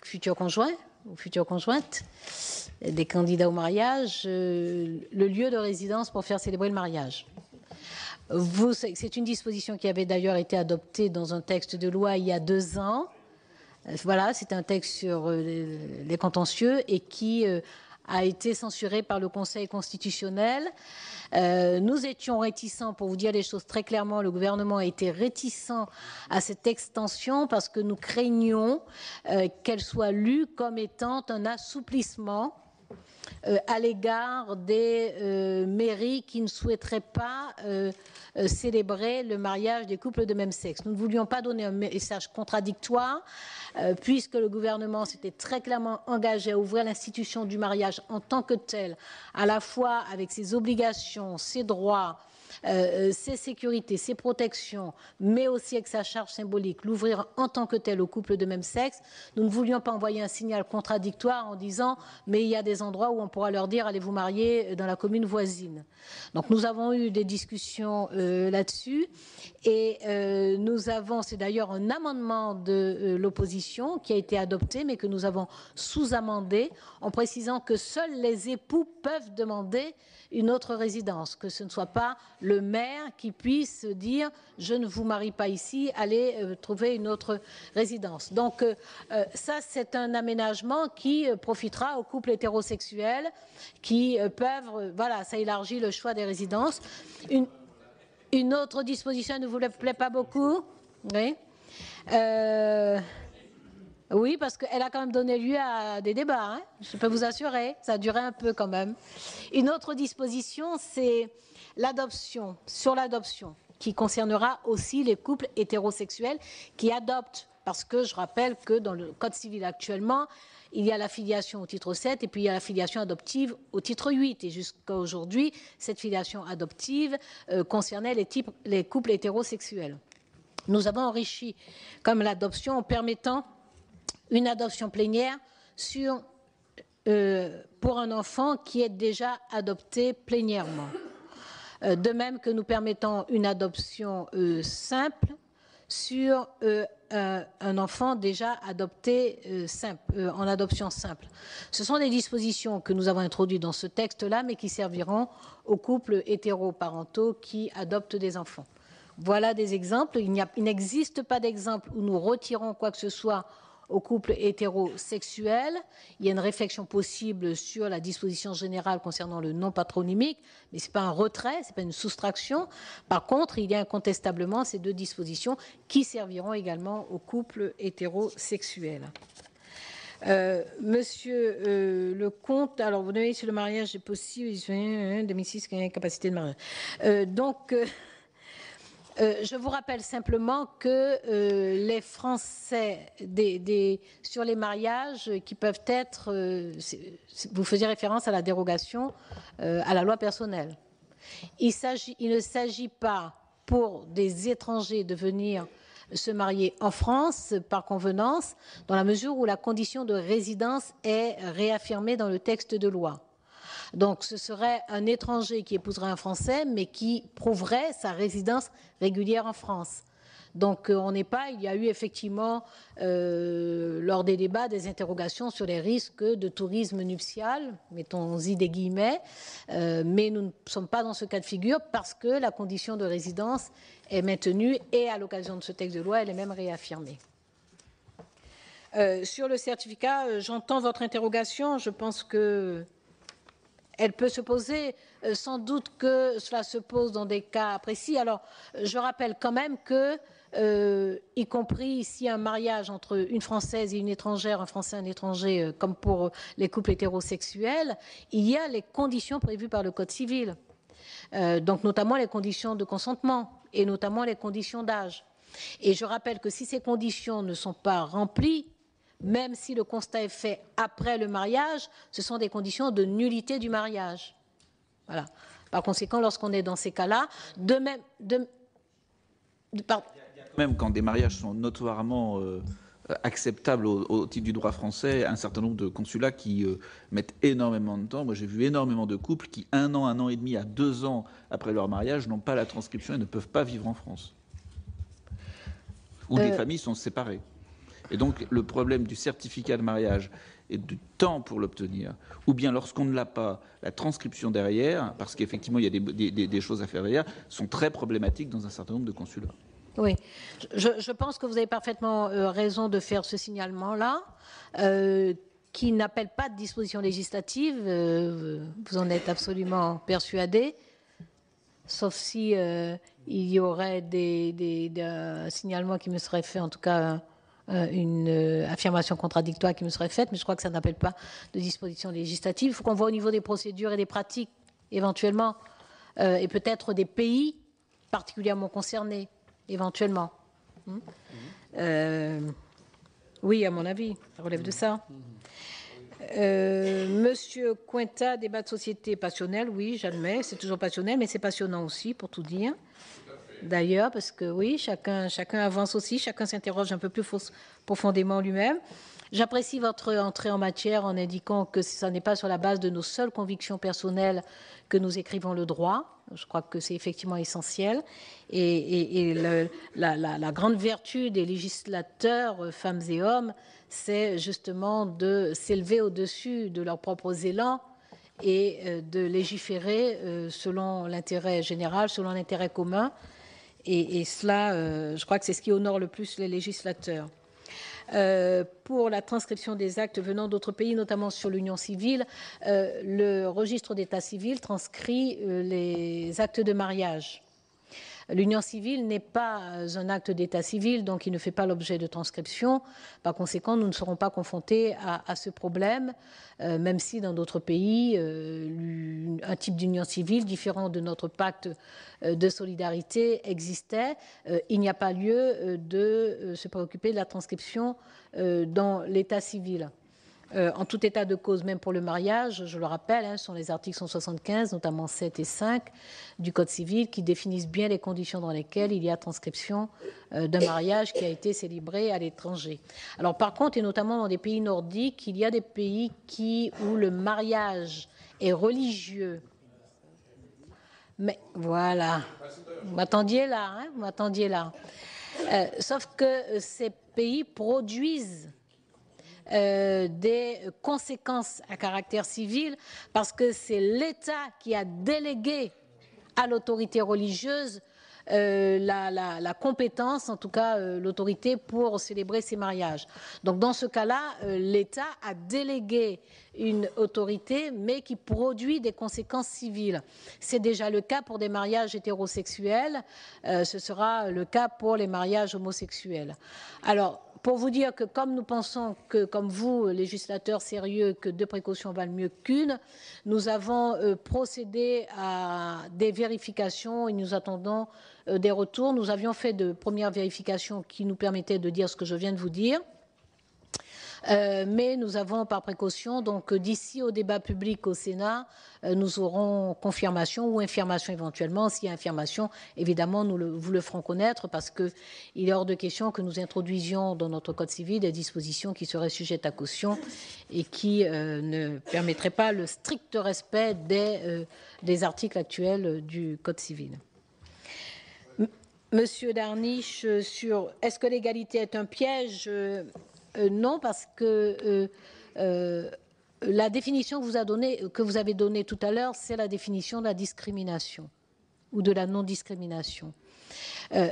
B: futurs conjoints ou futures conjointes, des candidats au mariage, le lieu de résidence pour faire célébrer le mariage. C'est une disposition qui avait d'ailleurs été adoptée dans un texte de loi il y a 2 ans. Voilà, c'est un texte sur les contentieux et qui a été censuré par le Conseil constitutionnel. Nous étions réticents, pour vous dire les choses très clairement, le gouvernement a été réticent à cette extension parce que nous craignions qu'elle soit lue comme étant un assouplissement à l'égard des mairies qui ne souhaiteraient pas célébrer le mariage des couples de même sexe. Nous ne voulions pas donner un message contradictoire puisque le gouvernement s'était très clairement engagé à ouvrir l'institution du mariage en tant que tel, à la fois avec ses obligations, ses droits, ses sécurités, ses protections, mais aussi avec sa charge symbolique, l'ouvrir en tant que tel aux couples de même sexe, nous ne voulions pas envoyer un signal contradictoire en disant mais il y a des endroits où on pourra leur dire allez vous marier dans la commune voisine. Donc nous avons eu des discussions là-dessus et nous avons, c'est d'ailleurs un amendement de l'opposition qui a été adopté mais que nous avons sous-amendé en précisant que seuls les époux peuvent demander une autre résidence, que ce ne soit pas le maire qui puisse dire je ne vous marie pas ici, allez trouver une autre résidence. Donc ça c'est un aménagement qui profitera aux couples hétérosexuels qui peuvent, voilà, ça élargit le choix des résidences. Une autre disposition ne vous plaît pas beaucoup? Oui. Oui, parce qu'elle a quand même donné lieu à des débats, hein, je peux vous assurer, ça a duré un peu quand même. Une autre disposition, c'est l'adoption, sur l'adoption, qui concernera aussi les couples hétérosexuels qui adoptent, parce que je rappelle que dans le Code civil actuellement, il y a la filiation au titre 7 et puis il y a la filiation adoptive au titre 8. Et jusqu'à aujourd'hui, cette filiation adoptive concernait les couples hétérosexuels. Nous avons enrichi comme l'adoption en permettant une adoption plénière pour un enfant qui est déjà adopté plénièrement. De même que nous permettons une adoption simple sur un enfant déjà adopté en adoption simple. Ce sont des dispositions que nous avons introduites dans ce texte-là, mais qui serviront aux couples hétéroparentaux qui adoptent des enfants. Voilà des exemples. Il n'existe pas d'exemple où nous retirons quoi que ce soit aux couples hétérosexuels. Il y a une réflexion possible sur la disposition générale concernant le non patronymique, mais ce n'est pas un retrait, ce n'est pas une soustraction. Par contre, il y a incontestablement ces deux dispositions qui serviront également aux couples hétérosexuels. Monsieur Lecomte, alors vous avez sur le mariage est possible, 2006, capacité de mariage. Je vous rappelle simplement que les Français sur les mariages qui peuvent être, vous faisiez référence à la dérogation à la loi personnelle. Il ne s'agit pas pour des étrangers de venir se marier en France par convenance, dans la mesure où la condition de résidence est réaffirmée dans le texte de loi. Donc ce serait un étranger qui épouserait un Français, mais qui prouverait sa résidence régulière en France. Donc il y a eu effectivement, lors des débats, des interrogations sur les risques de tourisme nuptial, mettons-y des guillemets, mais nous ne sommes pas dans ce cas de figure parce que la condition de résidence est maintenue et à l'occasion de ce texte de loi, elle est même réaffirmée. Sur le certificat, j'entends votre interrogation, je pense que elle peut se poser, sans doute que cela se pose dans des cas précis. Alors, je rappelle quand même que, y compris ici un mariage entre une Française et une étrangère, un Français et un étranger, comme pour les couples hétérosexuels, il y a les conditions prévues par le Code civil. Donc, notamment les conditions de consentement et notamment les conditions d'âge. Et je rappelle que si ces conditions ne sont pas remplies, même si le constat est fait après le mariage, ce sont des conditions de nullité du mariage. Voilà. Par conséquent, lorsqu'on est dans ces cas-là,
D: même quand des mariages sont notoirement acceptables au titre du droit français, un certain nombre de consulats qui mettent énormément de temps. Moi, j'ai vu énormément de couples qui, 1 an et demi à 2 ans après leur mariage, n'ont pas la transcription et ne peuvent pas vivre en France. Ou des familles sont séparées. Et donc, le problème du certificat de mariage et du temps pour l'obtenir, ou bien lorsqu'on ne l'a pas, la transcription derrière, parce qu'effectivement, il y a des choses à faire derrière, sont très problématiques dans un certain nombre de consulats.
B: Oui, je pense que vous avez parfaitement raison de faire ce signalement-là, qui n'appelle pas de disposition législative, vous en êtes absolument persuadé, sauf si il y aurait des signalements qui me seraient faits, en tout cas une affirmation contradictoire qui me serait faite, mais je crois que ça n'appelle pas de disposition législative. Il faut qu'on voit au niveau des procédures et des pratiques, éventuellement, et peut-être des pays particulièrement concernés, éventuellement. Oui, à mon avis, ça relève de ça. Monsieur Cointa, débat de société passionnel, oui, j'admets, c'est toujours passionnel, mais c'est passionnant aussi, pour tout dire. D'ailleurs, parce que oui, chacun avance aussi, chacun s'interroge un peu plus profondément lui-même. J'apprécie votre entrée en matière en indiquant que ce n'est pas sur la base de nos seules convictions personnelles que nous écrivons le droit. Je crois que c'est effectivement essentiel. Et la grande vertu des législateurs, femmes et hommes, c'est justement de s'élever au-dessus de leurs propres élans et de légiférer selon l'intérêt général, selon l'intérêt commun. Et cela, je crois que c'est ce qui honore le plus les législateurs. Pour la transcription des actes venant d'autres pays, notamment sur l'union civile, le registre d'état civil transcrit les actes de mariage. L'union civile n'est pas un acte d'état civil, donc il ne fait pas l'objet de transcription. Par conséquent, nous ne serons pas confrontés à ce problème, même si dans d'autres pays, un type d'union civile différent de notre pacte de solidarité existait. Il n'y a pas lieu de se préoccuper de la transcription dans l'état civil. En tout état de cause, même pour le mariage, je le rappelle, ce sont les articles 175, notamment 7 et 5 du Code civil, qui définissent bien les conditions dans lesquelles il y a transcription d'un mariage qui a été célébré à l'étranger. Alors par contre, et notamment dans des pays nordiques, il y a des pays où le mariage est religieux. Mais voilà, vous m'attendiez là, sauf que ces pays produisent des conséquences à caractère civil parce que c'est l'État qui a délégué à l'autorité religieuse la compétence, en tout cas l'autorité pour célébrer ces mariages. Donc dans ce cas-là, l'État a délégué une autorité mais qui produit des conséquences civiles. C'est déjà le cas pour des mariages hétérosexuels, ce sera le cas pour les mariages homosexuels. Alors, pour vous dire que comme nous pensons que, comme vous, législateurs sérieux, que 2 précautions valent mieux qu'une, nous avons procédé à des vérifications et nous attendons des retours. Nous avions fait de premières vérifications qui nous permettaient de dire ce que je viens de vous dire. Mais nous avons par précaution, donc d'ici au débat public au Sénat, nous aurons confirmation ou infirmation éventuellement. S'il y a infirmation, évidemment, vous le ferons connaître parce qu'il est hors de question que nous introduisions dans notre Code civil des dispositions qui seraient sujettes à caution et qui ne permettraient pas le strict respect des articles actuels du Code civil. Monsieur Darniche, sur est-ce que l'égalité est un piège ? Non, parce que la définition que vous avez donnée tout à l'heure, c'est la définition de la discrimination ou de la non-discrimination.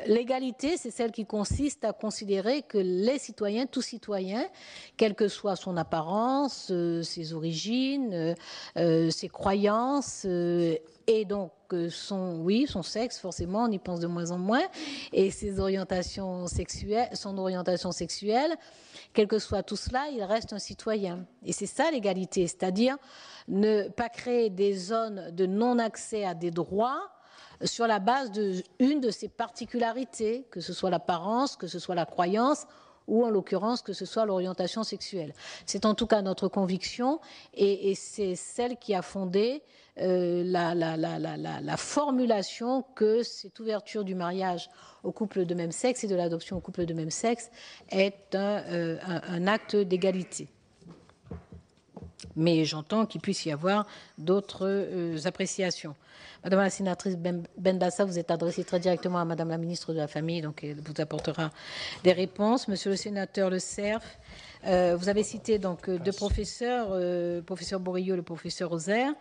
B: L'égalité, c'est celle qui consiste à considérer que les citoyens, tout citoyen, quelle que soit son apparence, ses origines, ses croyances, et donc son sexe, forcément, on y pense de moins en moins, et son orientation sexuelle, quel que soit tout cela, il reste un citoyen. Et c'est ça l'égalité, c'est-à-dire ne pas créer des zones de non-accès à des droits sur la base d'une de ses particularités, que ce soit l'apparence, que ce soit la croyance, ou en l'occurrence que ce soit l'orientation sexuelle. C'est en tout cas notre conviction et c'est celle qui a fondé la formulation que cette ouverture du mariage au couple de même sexe et de l'adoption au couple de même sexe est un acte d'égalité. Mais j'entends qu'il puisse y avoir d'autres appréciations. Madame la sénatrice Benbassa, vous êtes adressée très directement à Madame la ministre de la Famille, donc elle vous apportera des réponses. Monsieur le sénateur Le Cerf, vous avez cité donc 2 professeurs, le professeur Bourillot et le professeur Rosaire,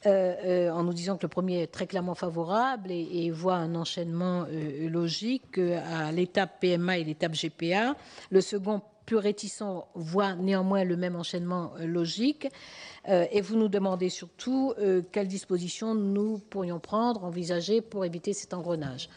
B: en nous disant que le premier est très clairement favorable et voit un enchaînement logique à l'étape PMA et l'étape GPA. Le second, plus réticent, voit néanmoins le même enchaînement logique. Et vous nous demandez surtout quelles dispositions nous pourrions prendre, envisager pour éviter cet engrenage.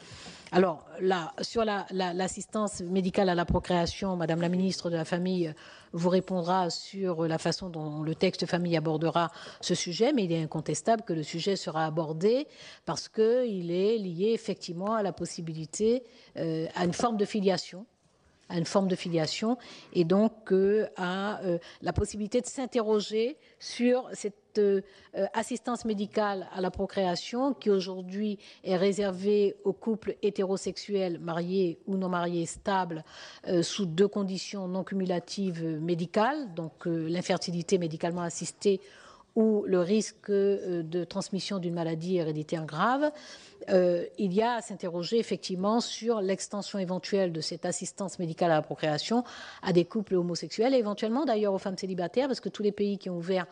B: Alors, là, sur l'assistance médicale à la procréation, Madame la ministre de la Famille vous répondra sur la façon dont le texte famille abordera ce sujet, mais il est incontestable que le sujet sera abordé parce qu'il est lié effectivement à la possibilité, à une forme de filiation à une forme de filiation, et donc à la possibilité de s'interroger sur cette assistance médicale à la procréation qui aujourd'hui est réservée aux couples hétérosexuels mariés ou non mariés stables sous 2 conditions non cumulatives médicales, donc l'infertilité médicalement assistée ou le risque de transmission d'une maladie héréditaire grave. Il y a à s'interroger effectivement sur l'extension éventuelle de cette assistance médicale à la procréation à des couples homosexuels et éventuellement d'ailleurs aux femmes célibataires, parce que tous les pays qui ont ouvert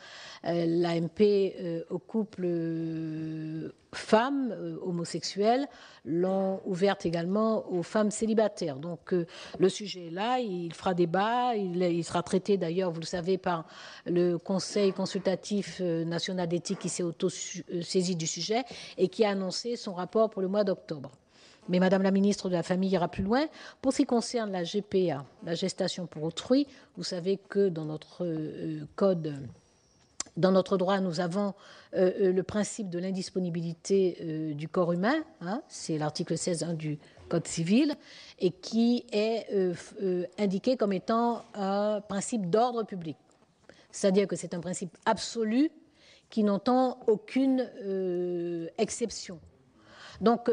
B: l'AMP aux couples femmes homosexuelles l'ont ouverte également aux femmes célibataires. Donc le sujet est là, il fera débat, il sera traité d'ailleurs, vous le savez, par le Conseil consultatif national d'éthique qui s'est auto-saisi du sujet et qui a annoncé son rapport pour le mois d'octobre. Mais Madame la ministre de la Famille ira plus loin. Pour ce qui concerne la GPA, la gestation pour autrui, vous savez que dans notre code, dans notre droit, nous avons le principe de l'indisponibilité du corps humain, hein, c'est l'article 16.1 du Code civil, et qui est indiqué comme étant un principe d'ordre public. C'est-à-dire que c'est un principe absolu qui n'entend aucune exception. Donc,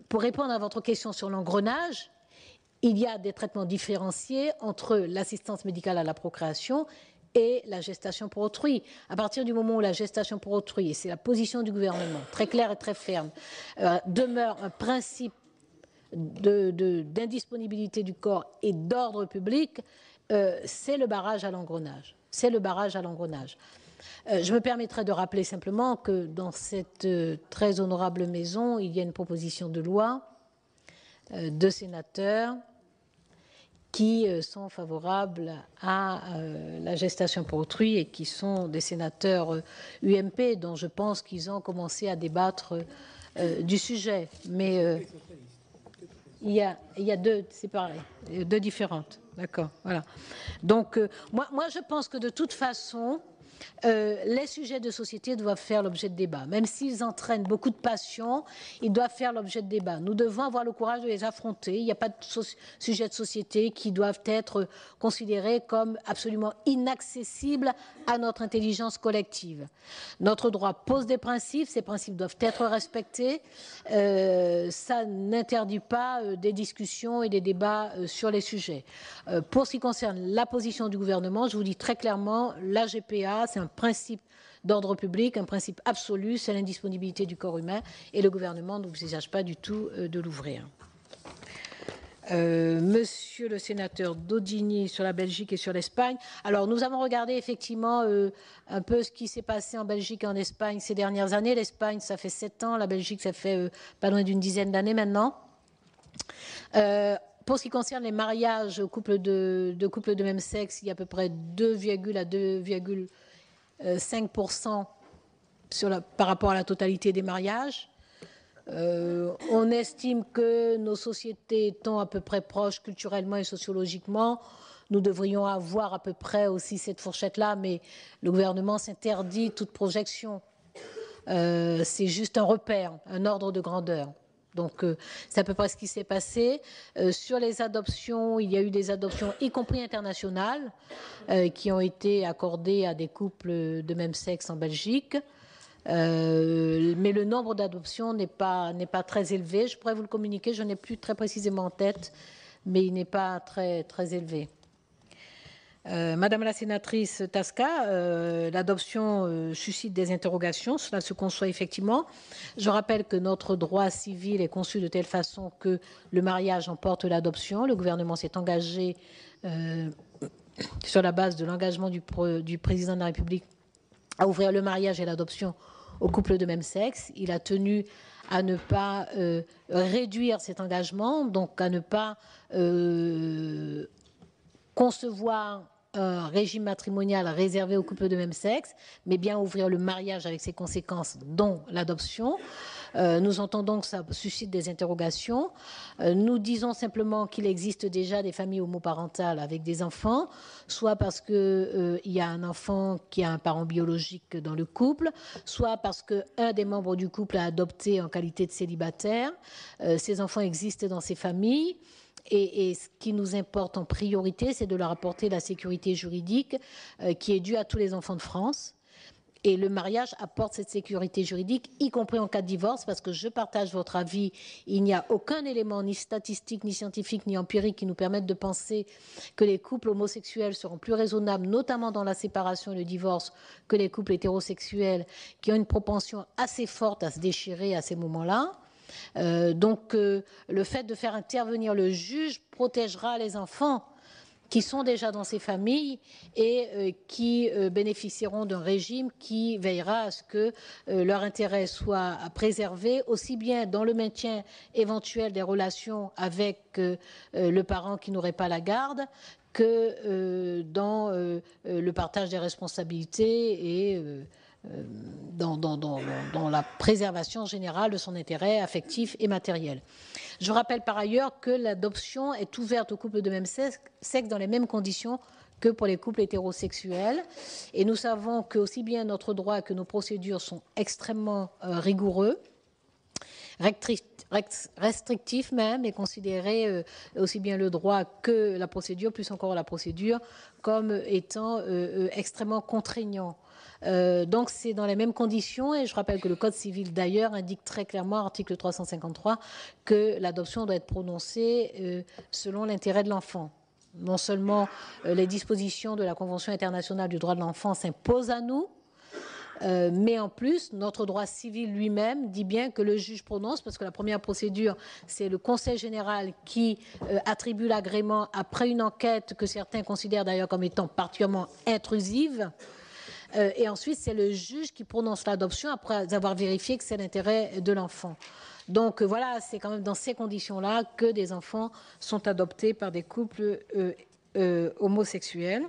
B: pour répondre à votre question sur l'engrenage, il y a des traitements différenciés entre l'assistance médicale à la procréation et la gestation pour autrui. À partir du moment où la gestation pour autrui, et c'est la position du gouvernement, très claire et très ferme, demeure un principe d'indisponibilité du corps et d'ordre public, c'est le barrage à l'engrenage. C'est le barrage à l'engrenage. Je me permettrai de rappeler simplement que dans cette très honorable maison, il y a une proposition de loi de sénateurs qui sont favorables à la gestation pour autrui et qui sont des sénateurs UMP dont je pense qu'ils ont commencé à débattre du sujet. Mais il y a 2, c'est pareil, 2 différentes. D'accord, voilà. Donc, moi, je pense que de toute façon, les sujets de société doivent faire l'objet de débats. Même s'ils entraînent beaucoup de passion, ils doivent faire l'objet de débats. Nous devons avoir le courage de les affronter. Il n'y a pas de sujets de société qui doivent être considérés comme absolument inaccessibles à notre intelligence collective. Notre droit pose des principes, ces principes doivent être respectés. Ça n'interdit pas des discussions et des débats sur les sujets. Pour ce qui concerne la position du gouvernement, je vous dis très clairement, la GPA, c'est un principe d'ordre public, un principe absolu, c'est l'indisponibilité du corps humain, et le gouvernement n'envisage pas du tout de l'ouvrir. Monsieur le sénateur Daudigny sur la Belgique et sur l'Espagne. Alors, nous avons regardé effectivement un peu ce qui s'est passé en Belgique et en Espagne ces dernières années. L'Espagne, ça fait 7 ans, la Belgique, ça fait pas loin d'une dizaine d'années maintenant. Pour ce qui concerne les mariages couples de couples de même sexe, il y a à peu près 2, à 2,5% par rapport à la totalité des mariages. On estime que nos sociétés étant à peu près proches culturellement et sociologiquement, nous devrions avoir à peu près aussi cette fourchette-là, mais le gouvernement s'interdit toute projection. C'est juste un repère, un ordre de grandeur. Donc, c'est à peu près ce qui s'est passé. Sur les adoptions, il y a eu des adoptions, y compris internationales, qui ont été accordées à des couples de même sexe en Belgique. Mais le nombre d'adoptions n'est pas très élevé. Je pourrais vous le communiquer, je n'ai plus très précisément en tête, mais il n'est pas très, très élevé. Madame la sénatrice Tasca, l'adoption suscite des interrogations, cela se conçoit effectivement. Je rappelle que notre droit civil est conçu de telle façon que le mariage emporte l'adoption. Le gouvernement s'est engagé sur la base de l'engagement du président de la République à ouvrir le mariage et l'adoption aux couples de même sexe. Il a tenu à ne pas réduire cet engagement, donc à ne pas concevoir un régime matrimonial réservé aux couples de même sexe, mais bien ouvrir le mariage avec ses conséquences, dont l'adoption. Nous entendons que ça suscite des interrogations. Nous disons simplement qu'il existe déjà des familles homoparentales avec des enfants, soit parce qu'il y a un enfant qui a un parent biologique dans le couple, soit parce qu'un des membres du couple a adopté en qualité de célibataire. Ces enfants existent dans ces familles. Et ce qui nous importe en priorité, c'est de leur apporter la sécurité juridique qui est due à tous les enfants de France. Et le mariage apporte cette sécurité juridique, y compris en cas de divorce, parce que je partage votre avis. Il n'y a aucun élément, ni statistique, ni scientifique, ni empirique, qui nous permette de penser que les couples homosexuels seront plus raisonnables, notamment dans la séparation et le divorce, que les couples hétérosexuels, qui ont une propension assez forte à se déchirer à ces moments-là. Donc, le fait de faire intervenir le juge protégera les enfants qui sont déjà dans ces familles et qui bénéficieront d'un régime qui veillera à ce que leur intérêt soit préservé, aussi bien dans le maintien éventuel des relations avec le parent qui n'aurait pas la garde, que dans le partage des responsabilités et dans la préservation générale de son intérêt affectif et matériel. Je rappelle par ailleurs que l'adoption est ouverte aux couples de même sexe dans les mêmes conditions que pour les couples hétérosexuels. Et nous savons que aussi bien notre droit que nos procédures sont extrêmement rigoureux, restrictifs même, et considérer aussi bien le droit que la procédure, plus encore la procédure, comme étant extrêmement contraignant. Donc c'est dans les mêmes conditions, et je rappelle que le Code civil d'ailleurs indique très clairement, article 353, que l'adoption doit être prononcée selon l'intérêt de l'enfant. Non seulement les dispositions de la Convention internationale du droit de l'enfant s'imposent à nous, mais en plus, notre droit civil lui-même dit bien que le juge prononce, parce que la première procédure, c'est le Conseil général qui attribue l'agrément après une enquête que certains considèrent d'ailleurs comme étant particulièrement intrusive. Et ensuite, c'est le juge qui prononce l'adoption après avoir vérifié que c'est l'intérêt de l'enfant. Donc voilà, c'est quand même dans ces conditions-là que des enfants sont adoptés par des couples homosexuels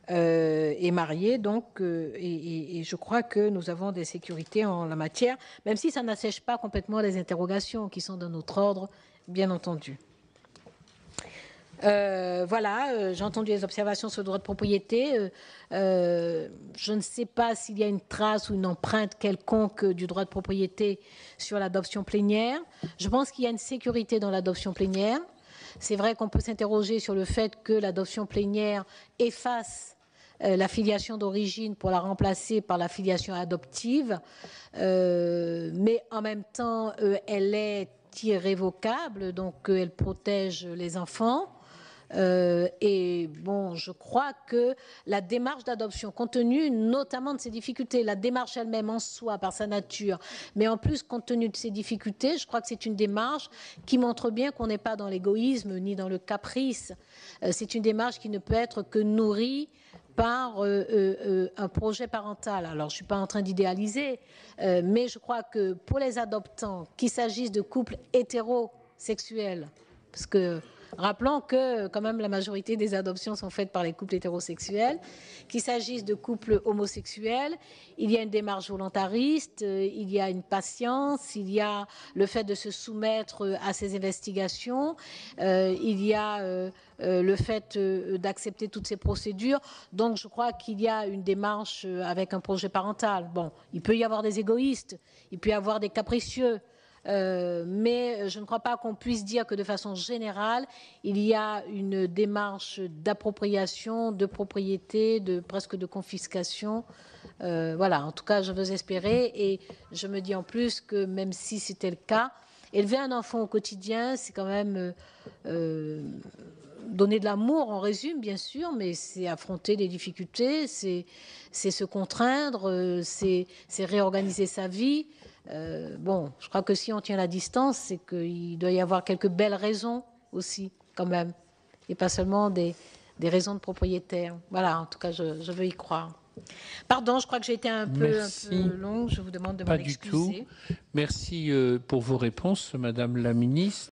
B: et mariés. Donc, et je crois que nous avons des sécurités en la matière, même si ça n'assèche pas complètement les interrogations qui sont de notre ordre, bien entendu. Voilà, j'ai entendu les observations sur le droit de propriété. Je ne sais pas s'il y a une trace ou une empreinte quelconque du droit de propriété sur l'adoption plénière. Je pense qu'il y a une sécurité dans l'adoption plénière. C'est vrai qu'on peut s'interroger sur le fait que l'adoption plénière efface la filiation d'origine pour la remplacer par la filiation adoptive, mais en même temps, elle est irrévocable, donc elle protège les enfants. Et bon, je crois que la démarche d'adoption, compte tenu notamment de ces difficultés, la démarche elle-même en soi, par sa nature, mais en plus, compte tenu de ces difficultés, je crois que c'est une démarche qui montre bien qu'on n'est pas dans l'égoïsme ni dans le caprice. C'est une démarche qui ne peut être que nourrie par un projet parental. Alors, je ne suis pas en train d'idéaliser, mais je crois que pour les adoptants, qu'il s'agisse de couples hétérosexuels, parce que rappelons que quand même la majorité des adoptions sont faites par les couples hétérosexuels, qu'il s'agisse de couples homosexuels, il y a une démarche volontariste, il y a une patience, il y a le fait de se soumettre à ces investigations, il y a le fait d'accepter toutes ces procédures. Donc je crois qu'il y a une démarche avec un projet parental. Bon, il peut y avoir des égoïstes, il peut y avoir des capricieux, mais je ne crois pas qu'on puisse dire que de façon générale, il y a une démarche d'appropriation, de propriété, presque de confiscation. Voilà, en tout cas, je veux espérer, et je me dis en plus que même si c'était le cas, élever un enfant au quotidien, c'est quand même donner de l'amour, on résume bien sûr, mais c'est affronter des difficultés, c'est se contraindre, c'est réorganiser sa vie. Bon, je crois que si on tient la distance, c'est qu'il doit y avoir quelques belles raisons aussi, quand même, et pas seulement des raisons de propriétaire. Voilà, en tout cas, je veux y croire. Pardon, je crois que j'ai été un peu longue, je vous demande de m'en excuser.
A: Pas du tout. Merci pour vos réponses, Madame la Ministre.